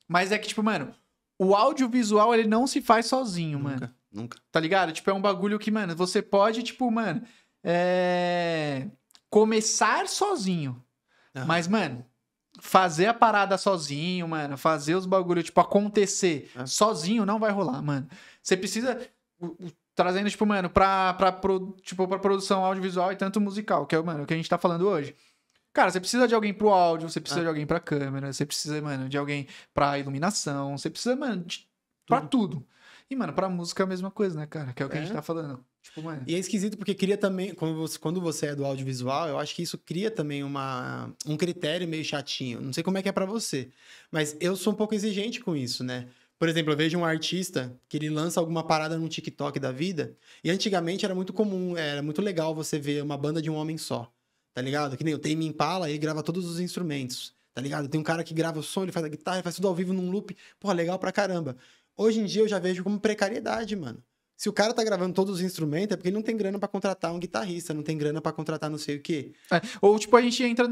Mas é que, tipo, mano, o audiovisual, ele não se faz sozinho, mano. Nunca. Tá ligado? Tipo, é um bagulho que, mano, você pode, tipo, mano, começar sozinho. Aham. Mas, mano, fazer a parada sozinho, mano, fazer os bagulho, tipo, acontecer sozinho não vai rolar, mano. Você precisa, trazendo, tipo, mano, pra produção audiovisual e tanto musical, que é, mano, o que a gente tá falando hoje. Cara, você precisa de alguém pro áudio, você precisa de alguém pra câmera, você precisa, mano, de alguém pra iluminação, você precisa, mano, pra tudo. E, mano, pra música é a mesma coisa, né, cara? Que é o que a gente tá falando. Tipo, mano... E é esquisito porque cria também, quando você é do audiovisual, eu acho que isso cria também um critério meio chatinho. Não sei como é que é pra você, mas eu sou um pouco exigente com isso, né? Por exemplo, eu vejo um artista que ele lança alguma parada no TikTok da vida, e antigamente era muito comum, era muito legal você ver uma banda de um homem só, tá ligado? Que nem o Tame Impala, ele grava todos os instrumentos, tá ligado? Tem um cara que grava o som, ele faz a guitarra, ele faz tudo ao vivo num loop. Pô, legal pra caramba. Hoje em dia eu já vejo como precariedade, mano. Se o cara tá gravando todos os instrumentos, é porque ele não tem grana pra contratar um guitarrista, não tem grana pra contratar não sei o quê. Ou, tipo, a gente entra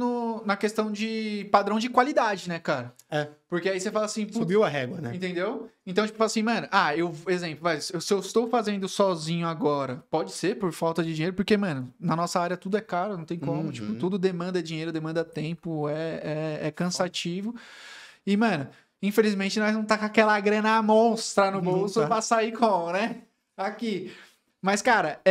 na questão de padrão de qualidade, né, cara? Porque aí você fala assim... Subiu a régua, né? Entendeu? Então, tipo assim, mano... exemplo, se eu estou fazendo sozinho agora, pode ser por falta de dinheiro, porque, mano, na nossa área tudo é caro, não tem como. Tipo, tudo demanda dinheiro, demanda tempo, é cansativo. E, mano, infelizmente nós não tá com aquela grana monstra no bolso pra sair com, né? Aqui. Mas, cara,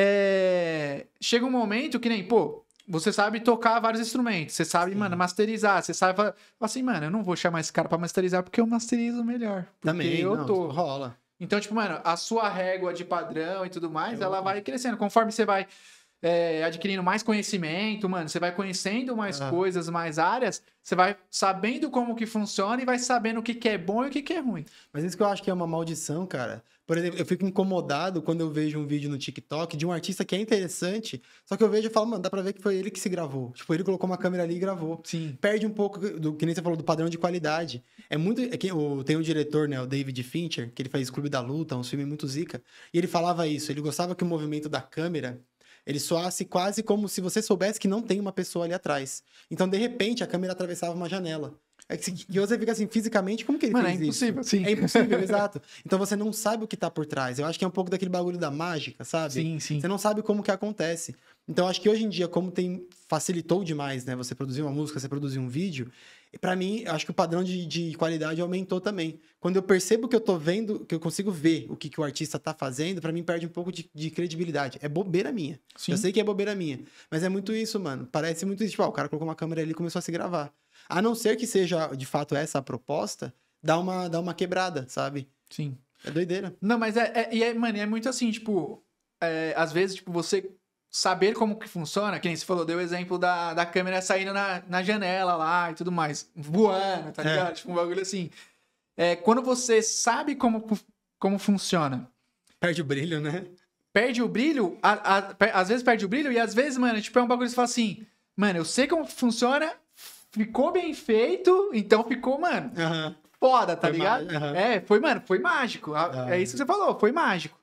chega um momento que nem, pô, você sabe tocar vários instrumentos, você sabe, mano, masterizar, você sabe falar assim, mano, eu não vou chamar esse cara pra masterizar porque eu masterizo melhor. Também, rola. Então, tipo, mano, a sua régua de padrão e tudo mais, ela vai crescendo. Conforme você vai adquirindo mais conhecimento, mano, você vai conhecendo mais coisas, mais áreas, você vai sabendo como que funciona e vai sabendo o que é bom e o que é ruim. Mas isso que eu acho que é uma maldição, cara. Por exemplo, eu fico incomodado quando eu vejo um vídeo no TikTok de um artista que é interessante, só que eu vejo e falo, mano, dá pra ver que foi ele que se gravou. Tipo, ele colocou uma câmera ali e gravou. Sim. Perde um pouco do que nem você falou, do padrão de qualidade. Tem um diretor, né, o David Fincher, que ele fez Clube da Luta, um filme muito zica, e ele falava isso, ele gostava que o movimento da câmera ele soasse quase como se você soubesse que não tem uma pessoa ali atrás. Então, de repente, a câmera atravessava uma janela. E você fica assim, fisicamente, como que ele fez isso? É impossível, sim. É impossível, exato. Então, você não sabe o que tá por trás. Eu acho que é um pouco daquele bagulho da mágica, sabe? Sim, sim. Você não sabe como que acontece. Então, acho que hoje em dia, como facilitou demais, né? Você produzir uma música, você produzir um vídeo, pra mim, eu acho que o padrão de qualidade aumentou também. Quando eu percebo que eu tô vendo, que eu consigo ver o que o artista tá fazendo, pra mim perde um pouco de credibilidade. É bobeira minha. Sim. Eu sei que é bobeira minha. Mas é muito isso, mano. Parece muito isso. Tipo, o cara colocou uma câmera ali e começou a se gravar. A não ser que seja, de fato, essa a proposta, dá uma quebrada, sabe? Sim. É doideira. Não, mas mano, é muito assim, tipo... às vezes, tipo, você... saber como que funciona, que nem você falou, deu o exemplo da câmera saindo na janela lá e tudo mais, voando, tá ligado? Tipo, um bagulho assim. Quando você sabe como funciona... Perde o brilho, né? Perde o brilho, às vezes perde o brilho e às vezes, mano, tipo, é um bagulho que você fala assim, mano, eu sei como funciona, ficou bem feito, então ficou, mano, foda, tá ligado? Foi mágico. É isso que você falou, foi mágico.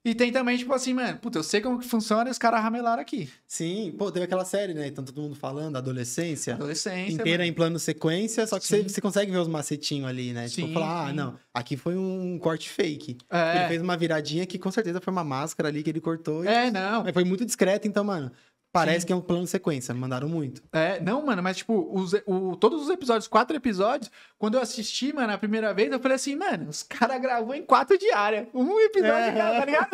E tem também, tipo assim, mano, puta, eu sei como que funciona e os caras ramelaram aqui. Sim, pô, teve aquela série, né? Então todo mundo falando, Adolescência inteira, mano. em plano sequência, só que você consegue ver os macetinhos ali, né? Sim, tipo, falar, não, aqui foi um corte fake. Ele fez uma viradinha que com certeza foi uma máscara ali que ele cortou. Não. Mas foi muito discreto, então, mano, parece que é um plano sequência, mandaram muito. Não, mano, mas tipo, todos os episódios, 4 episódios, quando eu assisti, mano, a primeira vez, eu falei assim, mano, os caras gravou em 4 diárias. Um episódio de cada, tá ligado?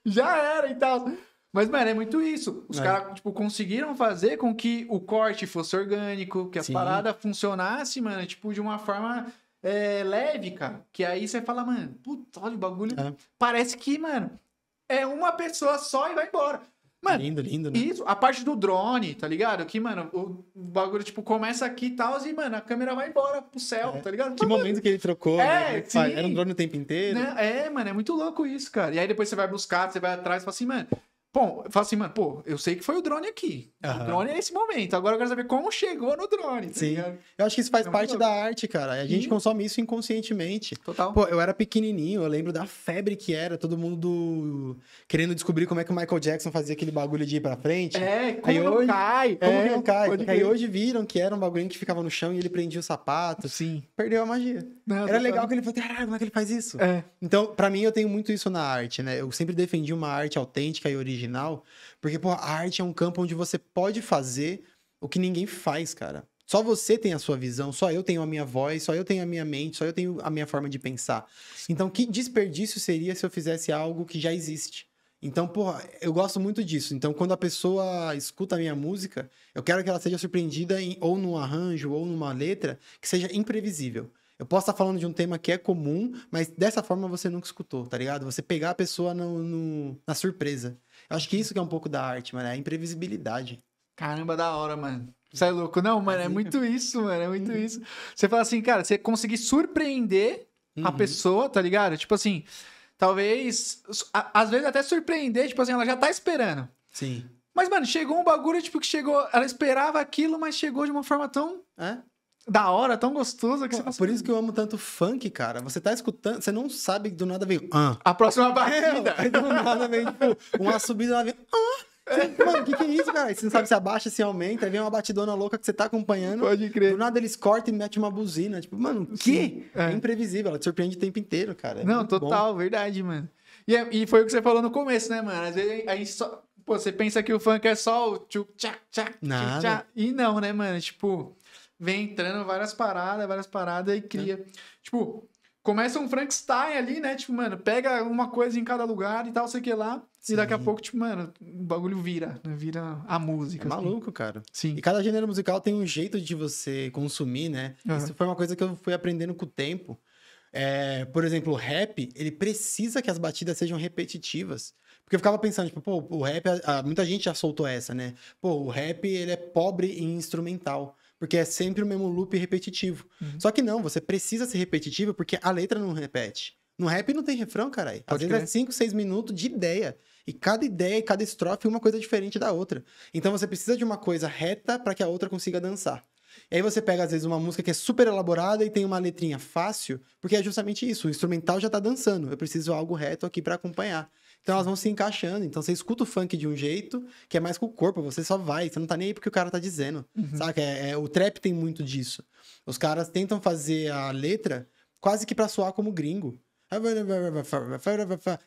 Já era e tal. Mas, mano, é muito isso. Os caras, tipo, conseguiram fazer com que o corte fosse orgânico, que as paradas funcionassem, mano, tipo, de uma forma leve, cara. Que aí você fala, mano, puta, olha o bagulho. Parece que, mano, é uma pessoa só e vai embora. Mano, lindo, né? Isso, a parte do drone, tá ligado? Que, mano, o bagulho, tipo, começa aqui e tal, e, mano, a câmera vai embora pro céu, tá ligado? Que momento que ele trocou, né? Sim. Era um drone o tempo inteiro. Mano, é muito louco isso, cara. E aí depois você vai buscar, você vai atrás e fala assim, mano... Pô, eu sei que foi o drone aqui. O drone é esse momento. Agora eu quero saber como chegou no drone. Tá ligado? Eu acho que isso faz parte da arte, cara. A gente consome isso inconscientemente. Total. Pô, eu era pequenininho, eu lembro da febre que era, todo mundo querendo descobrir como é que o Michael Jackson fazia aquele bagulho de ir pra frente. Como não cai. Como que não cai. Aí hoje viram que era um bagulho que ficava no chão e ele prendia o sapato. Sim. Perdeu a magia. Era legal que ele falou, caralho, como é que ele faz isso? Então, pra mim, eu tenho muito isso na arte, né? Eu sempre defendi uma arte autêntica e original, porque, pô, a arte é um campo onde você pode fazer o que ninguém faz, cara. Só você tem a sua visão, só eu tenho a minha voz, só eu tenho a minha mente, só eu tenho a minha forma de pensar. Então, que desperdício seria se eu fizesse algo que já existe? Então, porra, eu gosto muito disso. Então, quando a pessoa escuta a minha música, eu quero que ela seja surpreendida ou num arranjo ou numa letra que seja imprevisível. Eu posso estar falando de um tema que é comum, mas dessa forma você nunca escutou, tá ligado? Você pegar a pessoa na surpresa. Eu acho que isso que é um pouco da arte, mano, é a imprevisibilidade. Caramba, da hora, mano. Você é louco? Não, mano, é muito isso, mano, é muito isso. Você fala assim, cara, você conseguir surpreender a pessoa, tá ligado? Tipo assim, talvez, às vezes até surpreender, tipo assim, ela já tá esperando. Sim. Mas, mano, chegou um bagulho, tipo, que chegou, ela esperava aquilo, mas chegou de uma forma tão da hora, tão gostosa que você fala assim, por isso que eu amo tanto funk, cara. Você tá escutando, você não sabe que do nada veio. A próxima batida. Aí do nada vem, tipo, uma subida lá vem. Mano, o que é isso, cara? Você não sabe se abaixa, se aumenta, aí vem uma batidona louca que você tá acompanhando. Pode crer. Do nada eles cortam e metem uma buzina. Tipo, mano, o quê? É imprevisível, ela te surpreende o tempo inteiro, cara. Não, total, bom. Verdade, mano. E foi o que você falou no começo, né, mano? Às vezes a gente só. Pô, você pensa que o funk é só o tchuc, tchac, tchac, tchuc, tchac. E não, né, mano? Tipo, vem entrando várias paradas e cria. Tipo, começa um Frankenstein ali, né? Tipo, mano, pega uma coisa em cada lugar e tal, sei que lá. Sim. E daqui a pouco, tipo, mano, o bagulho vira a música. É maluco, cara. Sim. E cada gênero musical tem um jeito de você consumir, né? Isso foi uma coisa que eu fui aprendendo com o tempo. Por exemplo, o rap, ele precisa que as batidas sejam repetitivas. Porque eu ficava pensando, tipo, pô, o rap, muita gente já soltou essa, né? Pô, o rap, ele é pobre em instrumental. Porque é sempre o mesmo loop repetitivo. Só que não, você precisa ser repetitivo porque a letra não repete. No rap não tem refrão, caralho. Às vezes é 5, 6 minutos de ideia. E cada ideia e cada estrofe é uma coisa diferente da outra. Então você precisa de uma coisa reta para que a outra consiga dançar. E aí você pega, às vezes, uma música que é super elaborada e tem uma letrinha fácil, porque é justamente isso. O instrumental já tá dançando. Eu preciso de algo reto aqui para acompanhar. Então elas vão se encaixando. Então você escuta o funk de um jeito que é mais com o corpo, você só vai. Você não tá nem aí porque o cara tá dizendo. Saca? O trap tem muito disso. Os caras tentam fazer a letra quase que pra soar como gringo.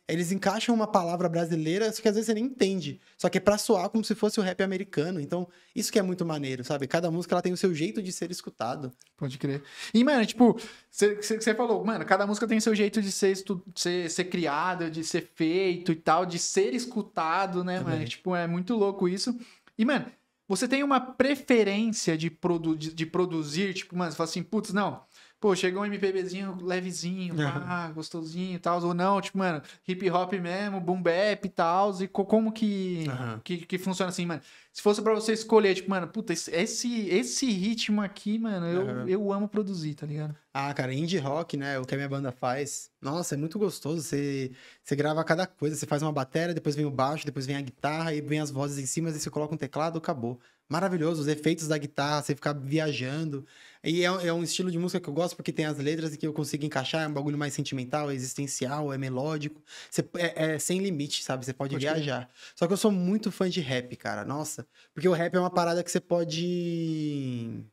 Eles encaixam uma palavra brasileira, só que às vezes você nem entende. Só que é pra soar como se fosse o rap americano. Então, isso que é muito maneiro, sabe? Cada música ela tem o seu jeito de ser escutado. Pode crer. E, mano, tipo, você falou, mano, cada música tem o seu jeito de ser criado, de ser feito e tal, de ser escutado, né, mano? Tipo, é muito louco isso. E, mano, você tem uma preferência de produzir, tipo, mano, você fala assim, putz, não. Pô, chegou um MPBzinho levezinho, gostosinho e tal, ou não, tipo, mano, hip hop mesmo, boom bap e tal, e como que funciona assim, mano? Se fosse pra você escolher, tipo, mano, puta, esse ritmo aqui, mano, eu amo produzir, tá ligado? Ah, cara, indie rock, né, o que a minha banda faz, nossa, é muito gostoso, você grava cada coisa, você faz uma bateria, depois vem o baixo, depois vem a guitarra, e vem as vozes em cima, aí você coloca um teclado, acabou. Maravilhoso, os efeitos da guitarra, você ficar viajando. E é um estilo de música que eu gosto porque tem as letras que eu consigo encaixar, é um bagulho mais sentimental, é existencial, é melódico. É sem limite, sabe? Você pode viajar. Só que eu sou muito fã de rap, cara. Nossa. Porque o rap é uma parada que você pode...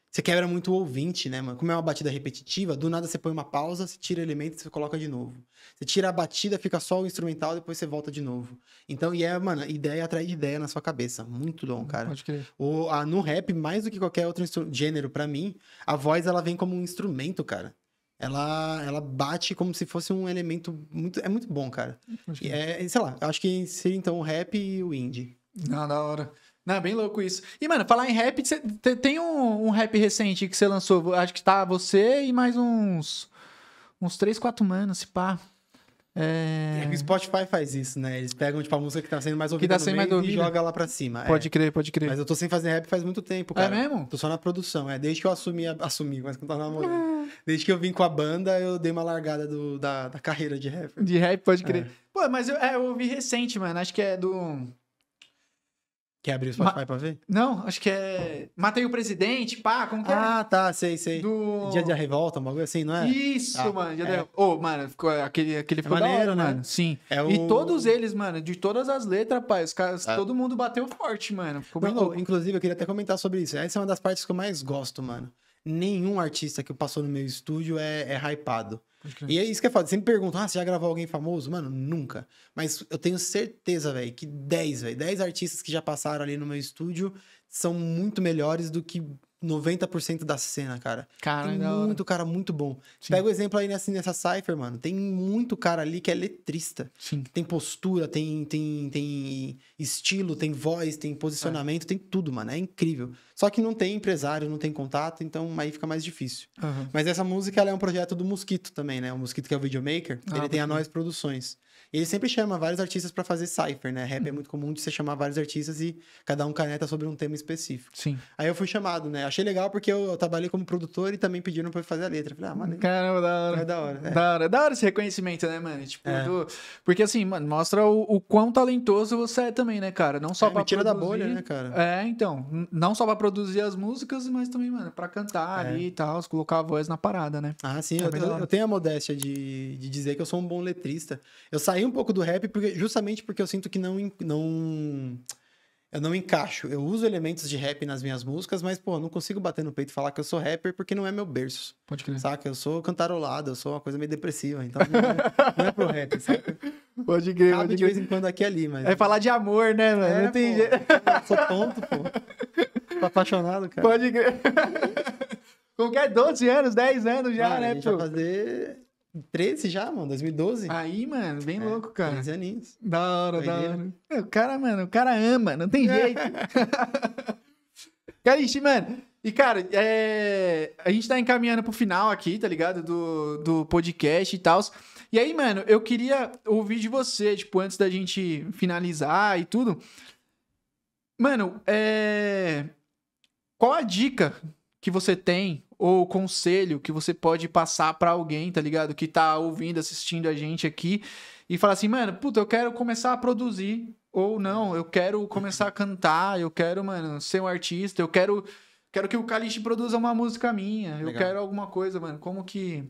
Você quebra muito o ouvinte, né, mano? Como é uma batida repetitiva, do nada você põe uma pausa, você tira elementos e você coloca de novo. Você tira a batida, fica só o instrumental, depois você volta de novo. Então, mano, ideia atrás de ideia na sua cabeça. Muito bom, cara. Pode crer. No rap, mais do que qualquer outro gênero, pra mim, a voz, ela vem como um instrumento, cara. Ela bate como se fosse um elemento muito... É muito bom, cara. Sei lá, eu acho que seria, então, o rap e o indie. Não, da hora. Não, bem louco isso. E, mano, falar em rap, tem um rap recente que você lançou. Acho que tá você e mais uns 3, 4 manos, se pá. O Spotify faz isso, né? Eles pegam, tipo, a música que tá sendo mais ouvida e joga lá pra cima. Pode crer. Mas eu tô sem fazer rap faz muito tempo, cara. É mesmo? Tô só na produção. Desde que eu assumi, mas que eu tava namorando. Desde que eu vim com a banda, eu dei uma largada da carreira de rap. De rap, pode crer. Pô, mas eu ouvi recente, mano. Acho que é do... Quer abrir o Spotify pra ver? Não, acho que é... Matei o Presidente, pá, como que é? Ah, tá, sei. Do... Dia da Revolta, um bagulho assim, não é? Isso, mano. Dia da Revolta. Mano, aquele ficou maneiro, da hora, né? Mano. Sim. E todos eles, mano, de todas as letras, pai, os caras, todo mundo bateu forte, mano. Ficou bem louco. Inclusive, eu queria até comentar sobre isso. Essa é uma das partes que eu mais gosto, mano. Nenhum artista que passou no meu estúdio é hypado. E é isso que é foda. Sempre perguntam, você já gravou alguém famoso? Mano, nunca. Mas eu tenho certeza, velho, que 10 artistas que já passaram ali no meu estúdio são muito melhores do que 90% da cena, cara. Cara, Tem da hora. muito cara muito bom. Sim. Pega o exemplo aí nessa Cypher, mano. Tem muito cara ali que é letrista. Sim. Tem postura, tem estilo, tem voz, tem posicionamento, tem tudo, mano. É incrível. Só que não tem empresário, não tem contato, então aí fica mais difícil. Aham. Mas essa música, ela é um projeto do Mosquito também, né? O Mosquito, que é o videomaker, ele tem a Nós Produções. E ele sempre chama vários artistas pra fazer cypher, né? Rap é muito comum de você chamar vários artistas e cada um caneta sobre um tema específico. Sim. Aí eu fui chamado, né? Achei legal porque eu trabalhei como produtor e também pediram pra eu fazer a letra. Falei, mano, Caramba, da hora. é da hora. É. Da hora esse reconhecimento, né, mano? Tipo, É. porque assim, mano, mostra o quão talentoso você é também, né, cara? Não só pra Me tira da produzir... bolha, né, cara? É, então. Não só pra produzir as músicas, mas também, mano, pra cantar ali e tal, colocar a voz na parada, né? Ah, sim, É bem da hora. eu tenho a modéstia de dizer que eu sou um bom letrista. Eu saí um pouco do rap justamente porque eu sinto que eu não encaixo. Eu uso elementos de rap nas minhas músicas, mas, pô, eu não consigo bater no peito e falar que eu sou rapper porque não é meu berço. Pode crer. Saca? Eu sou cantarolado, eu sou uma coisa meio depressiva, então não é pro rap, saca? Pode crer, Cabe pode de vez crer. em quando aqui e ali, mas... É falar de amor, né, mano? Não tem pô, jeito. eu sou tonto, pô. Tô apaixonado, cara. Pode crer. Com que é 12 anos, 10 anos já, Mano, né, a gente pô? vai fazer 13 já, mano, 2012. Aí, mano, bem louco, cara. 15 aninhos. Da hora, da Doideira. hora. É, o cara, mano, o cara ama, não tem jeito. Cariche, mano. E, cara, a gente tá encaminhando pro final aqui, tá ligado? Do podcast e tal. E aí, mano, eu queria ouvir de você, tipo, antes da gente finalizar e tudo. Mano, qual a dica que você tem ou conselho que você pode passar pra alguém, tá ligado? Que tá ouvindo, assistindo a gente aqui e fala assim, mano, puta, eu quero começar a produzir ou não, eu quero começar a cantar, eu quero, mano, ser um artista, eu quero que o Calixe produza uma música minha, eu Legal. quero alguma coisa, mano. Como que...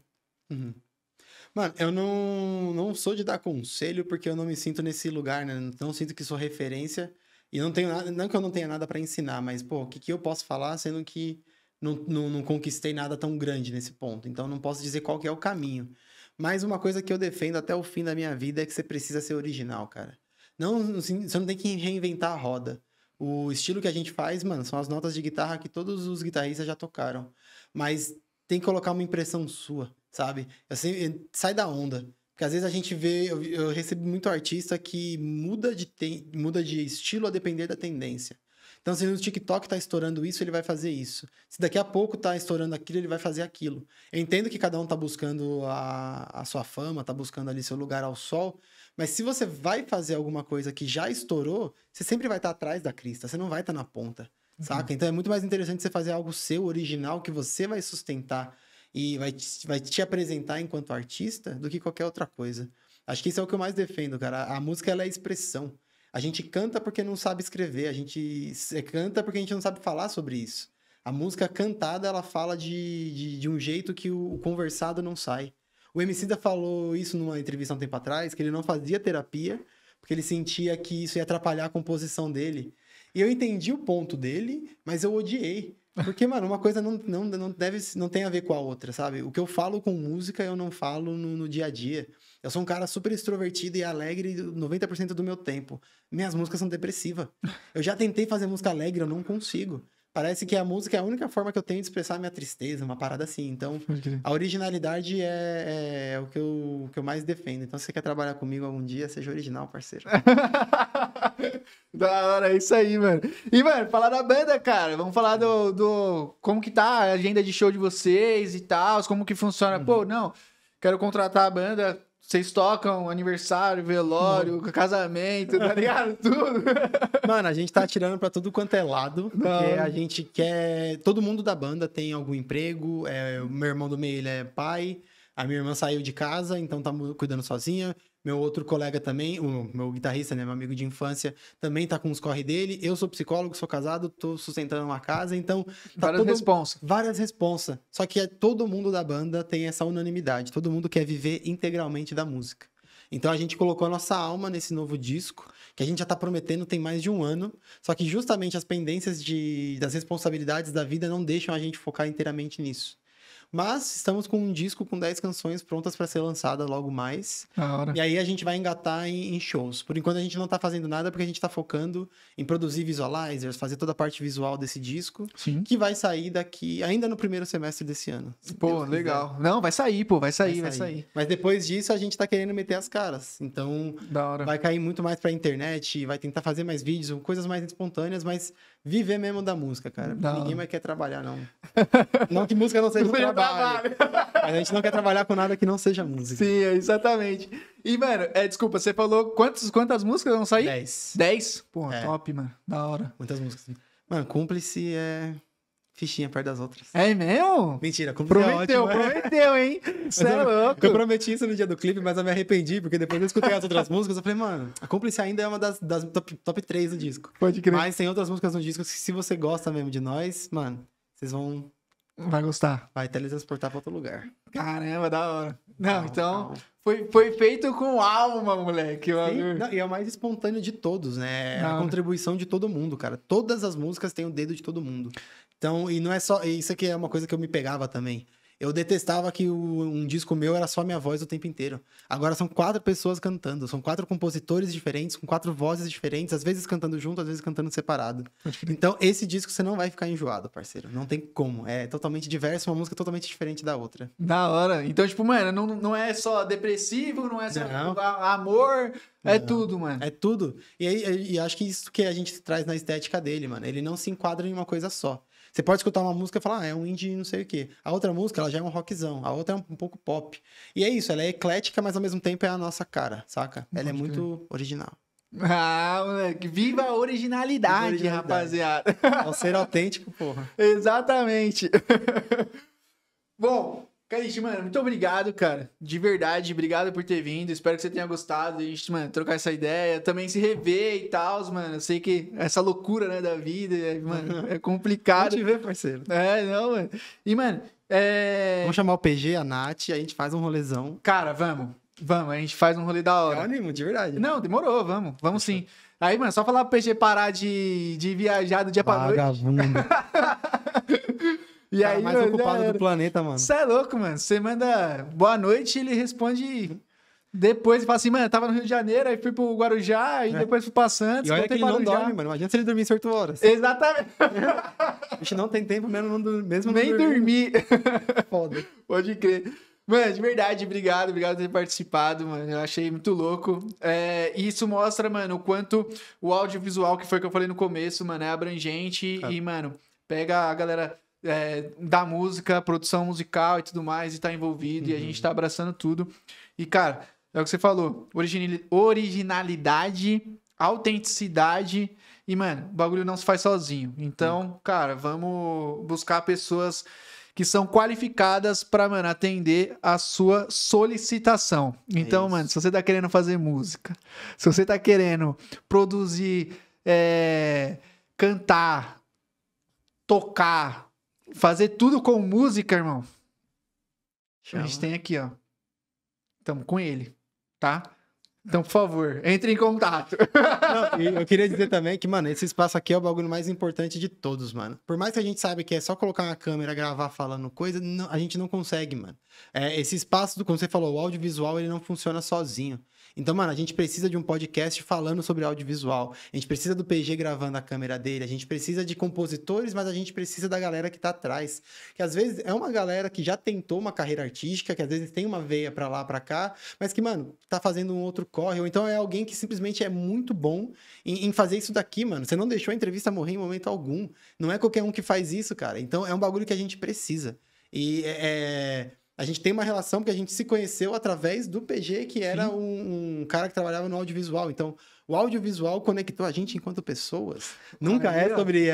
Uhum. Mano, eu não sou de dar conselho porque eu não me sinto nesse lugar, né? Não sinto que sou referência e não tenho nada, não que eu não tenha nada pra ensinar, mas, pô, o que eu posso falar sendo que não conquistei nada tão grande nesse ponto. Então, não posso dizer qual que é o caminho. Mas uma coisa que eu defendo até o fim da minha vida é que você precisa ser original, cara. Você não tem que reinventar a roda. O estilo que a gente faz, mano, são as notas de guitarra que todos os guitarristas já tocaram. Mas tem que colocar uma impressão sua, sabe? Sai da onda. Porque às vezes a gente vê... Eu recebo muito artista que muda de estilo a depender da tendência. Então, se no TikTok tá estourando isso, ele vai fazer isso. Se daqui a pouco tá estourando aquilo, ele vai fazer aquilo. Eu entendo que cada um tá buscando a sua fama, tá buscando ali seu lugar ao sol, mas se você vai fazer alguma coisa que já estourou, você sempre vai estar atrás da crista, você não vai estar na ponta, saca? Então é muito mais interessante você fazer algo seu, original, que você vai sustentar e vai te apresentar enquanto artista do que qualquer outra coisa. Acho que isso é o que eu mais defendo, cara. A música, ela é expressão. A gente canta porque não sabe escrever, a gente canta porque a gente não sabe falar sobre isso. A música cantada, ela fala de um jeito que o conversado não sai. O Emicida falou isso numa entrevista há um tempo atrás, que ele não fazia terapia, porque ele sentia que isso ia atrapalhar a composição dele. E eu entendi o ponto dele, mas eu odiei. Porque, mano, uma coisa não tem a ver com a outra, sabe? O que eu falo com música, eu não falo no dia a dia. Eu sou um cara super extrovertido e alegre 90% do meu tempo. Minhas músicas são depressivas. Eu já tentei fazer música alegre, eu não consigo. Parece que a música é a única forma que eu tenho de expressar minha tristeza, uma parada assim. Então, a originalidade é o que eu mais defendo. Então, se você quer trabalhar comigo algum dia, seja original, parceiro. Da hora, é isso aí, mano. E, mano, falar da banda, cara. Vamos falar do como que tá a agenda de show de vocês e tal, como que funciona. Pô, não, quero contratar a banda. Vocês tocam aniversário, velório, casamento, tá ligado? Tudo. Mano, a gente tá atirando pra tudo quanto é lado, porque a gente quer... Todo mundo da banda tem algum emprego, o meu irmão do meio, ele é pai, a minha irmã saiu de casa, então tá cuidando sozinha. Meu outro colega também, o meu guitarrista, né, meu amigo de infância, também tá com os corre dele. Eu sou psicólogo, sou casado, tô sustentando uma casa, então... Tá várias responsas. Só que todo mundo da banda tem essa unanimidade. Todo mundo quer viver integralmente da música. Então a gente colocou a nossa alma nesse novo disco, que a gente já tá prometendo tem mais de um ano. Só que justamente as pendências das responsabilidades da vida não deixam a gente focar inteiramente nisso. Mas estamos com um disco com 10 canções prontas para ser lançada logo mais. Da hora. E aí a gente vai engatar em shows. Por enquanto a gente não tá fazendo nada porque a gente tá focando em produzir visualizers, fazer toda a parte visual desse disco, Sim. que vai sair daqui, ainda no primeiro semestre desse ano. se Pô, Deus quiser. legal. Não, vai sair, pô. Vai sair. Mas depois disso a gente tá querendo meter as caras. Então Da hora. vai cair muito mais pra internet, vai tentar fazer mais vídeos, coisas mais espontâneas, mas viver mesmo da música, cara. Da Ninguém hora. mais quer trabalhar, não. Não que música não seja um Seja trabalho. Mas a gente não quer trabalhar com nada que não seja música. Sim, exatamente. E, mano, desculpa, você falou quantas músicas vão sair? 10. 10? Pô, É. top, mano. Da hora. Muitas músicas. Mano, Cúmplice é fichinha perto das outras. É mesmo? Mentira, Cúmplice Prometeu, é ótimo. prometeu, hein? Você é louco. Eu prometi isso no dia do clipe, mas eu me arrependi, porque depois eu escutei as outras músicas, eu falei, mano, a Cúmplice ainda é uma das top 3 do disco. Pode crer. Mas tem outras músicas no disco que se você gosta mesmo de nós, mano, vocês Vai gostar. vai teletransportar pra outro lugar. Caramba, da hora. Não, Calma, então, calma. foi feito com alma, moleque. Sim, não, e é o mais espontâneo de todos, né? É Da a hora. contribuição de todo mundo, cara. Todas as músicas têm o dedo de todo mundo. Então, e não é só... Isso aqui é uma coisa que eu me pegava também. Eu detestava que um disco meu era só minha voz o tempo inteiro. Agora são 4 pessoas cantando. São 4 compositores diferentes, com 4 vozes diferentes. Às vezes cantando junto, às vezes cantando separado. Então, esse disco você não vai ficar enjoado, parceiro. Não tem como. É totalmente diverso, uma música totalmente diferente da outra. Da hora. Então, tipo, mano, não é só depressivo, não é só Não. amor, é Não. tudo, mano. É tudo. E aí, e acho que isso que a gente traz na estética dele, mano. Ele não se enquadra em uma coisa só. Você pode escutar uma música e falar, é um indie não sei o quê. A outra música, ela já é um rockzão. A outra é um pouco pop. E é isso, ela é eclética, mas ao mesmo tempo é a nossa cara, saca? Ela é Pode muito original. Ah, moleque, viva a originalidade, Viva a originalidade. rapaziada. Ao ser autêntico, porra. Exatamente. Bom, Kaique, mano, muito obrigado, cara. De verdade, obrigado por ter vindo. Espero que você tenha gostado. A gente, mano, trocar essa ideia. Também se rever e tal, mano. Eu sei que essa loucura, né, da vida, mano, é complicado. Pode ver, parceiro. Não, mano. E, mano, Vamos chamar o PG, a Nath, e a gente faz um rolezão. cara, vamos. Vamos, a gente faz um rolê da Eu hora. animo, de verdade. Não, demorou, vamos sim. Aí, mano, só falar pro PG parar de viajar do dia pra noite. Vagabundo. E Cara aí, mais mano, ocupado já era. do planeta, mano. Você é louco, mano. Você manda boa noite e ele responde depois. Fala assim, mano, eu tava no Rio de Janeiro, aí fui pro Guarujá, e depois fui pra Santos, E olha que voltei ele não pra Guarujá. dorme, mano. Imagina se ele dormisse 8 horas. Exatamente. A gente não tem tempo mesmo, mesmo não Nem dormir. Foda. Pode crer. Mano, de verdade, obrigado por ter participado, mano. Eu achei muito louco. E isso mostra, mano, o quanto o audiovisual, que foi o que eu falei no começo, mano, é abrangente. E, mano, pega a galera da música, produção musical e tudo mais, e tá envolvido, e a gente tá abraçando tudo. E, cara, é o que você falou: originalidade, autenticidade. E, mano, o bagulho não se faz sozinho. Então, cara, vamos buscar pessoas que são qualificadas pra, mano, atender a sua solicitação. Então, isso. mano, se você tá querendo fazer música, se você tá querendo produzir, cantar, tocar, fazer tudo com música, irmão, a gente tem aqui, ó. Tamo com ele, tá? Então, por favor, entre em contato. Não, e eu queria dizer também que, mano, esse espaço aqui é o bagulho mais importante de todos, mano. Por mais que a gente saiba que é só colocar uma câmera, gravar falando coisa, a gente não consegue, mano. Esse espaço, como você falou, o audiovisual, ele não funciona sozinho. Então, mano, a gente precisa de um podcast falando sobre audiovisual. A gente precisa do PG gravando a câmera dele. A gente precisa de compositores, mas a gente precisa da galera que tá atrás. Que às vezes é uma galera que já tentou uma carreira artística, que às vezes tem uma veia pra lá, pra cá, mas que, mano, tá fazendo um outro corre. Ou então é alguém que simplesmente é muito bom em fazer isso daqui, mano. Você não deixou a entrevista morrer em momento algum. Não é qualquer um que faz isso, cara. Então é um bagulho que a gente precisa. E a gente tem uma relação porque a gente se conheceu através do PG, que era um cara que trabalhava no audiovisual. Então, o audiovisual conectou a gente enquanto pessoas. Nunca Aí, é ó. sobre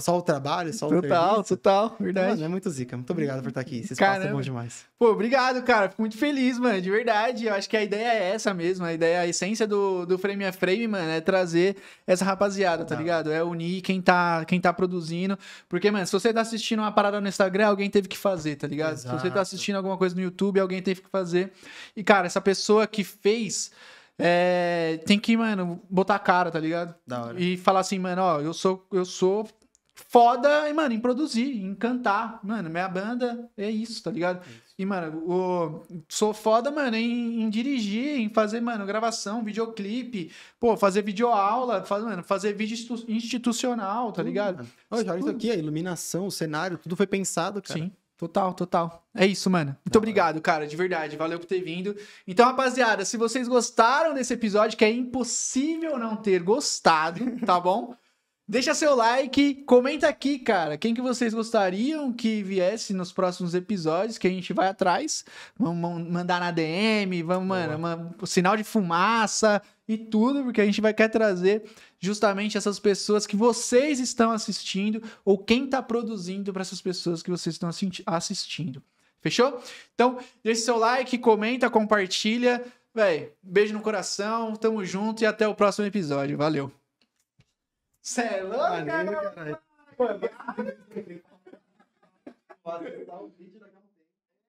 só o trabalho, só o Total, serviço. total, verdade. Mano, é muito zica. Muito obrigado por estar aqui. Esse espaço é Caramba. bom demais. Pô, obrigado, cara. Fico muito feliz, mano. De verdade. Eu acho que a ideia é essa mesmo. A ideia, a essência do Frame a Frame, mano, é trazer essa rapaziada, tá ligado? É unir quem tá produzindo. Porque, mano, se você tá assistindo uma parada no Instagram, alguém teve que fazer, tá ligado? Se você tá Exato. assistindo alguma coisa no YouTube, alguém teve que fazer. E, cara, essa pessoa que fez, tem que, mano, botar a cara, tá ligado? Da hora. E falar assim, mano, ó, eu sou foda, mano, em produzir, em cantar. Mano, minha banda é isso, tá ligado? E, mano, sou foda, mano, em dirigir, em fazer, mano, gravação, videoclipe, pô, fazer videoaula, fazer vídeo institucional, tá ligado? Mano. Olha isso aqui, a iluminação, o cenário, tudo foi pensado, cara. Sim. Total. É isso, mano. Muito obrigado, cara, de verdade. Valeu por ter vindo. Então, rapaziada, se vocês gostaram desse episódio, que é impossível não ter gostado, tá bom? Deixa seu like, comenta aqui, cara, quem que vocês gostariam que viesse nos próximos episódios, que a gente vai atrás. Vamos mandar na DM, vamos, mano, sinal de fumaça e tudo, porque a gente quer trazer justamente essas pessoas que vocês estão assistindo ou quem tá produzindo para essas pessoas que vocês estão assistindo. Fechou? Então, deixa seu like, comenta, compartilha. Véi, beijo no coração, tamo junto e até o próximo episódio. Valeu! Cê é louco, cara?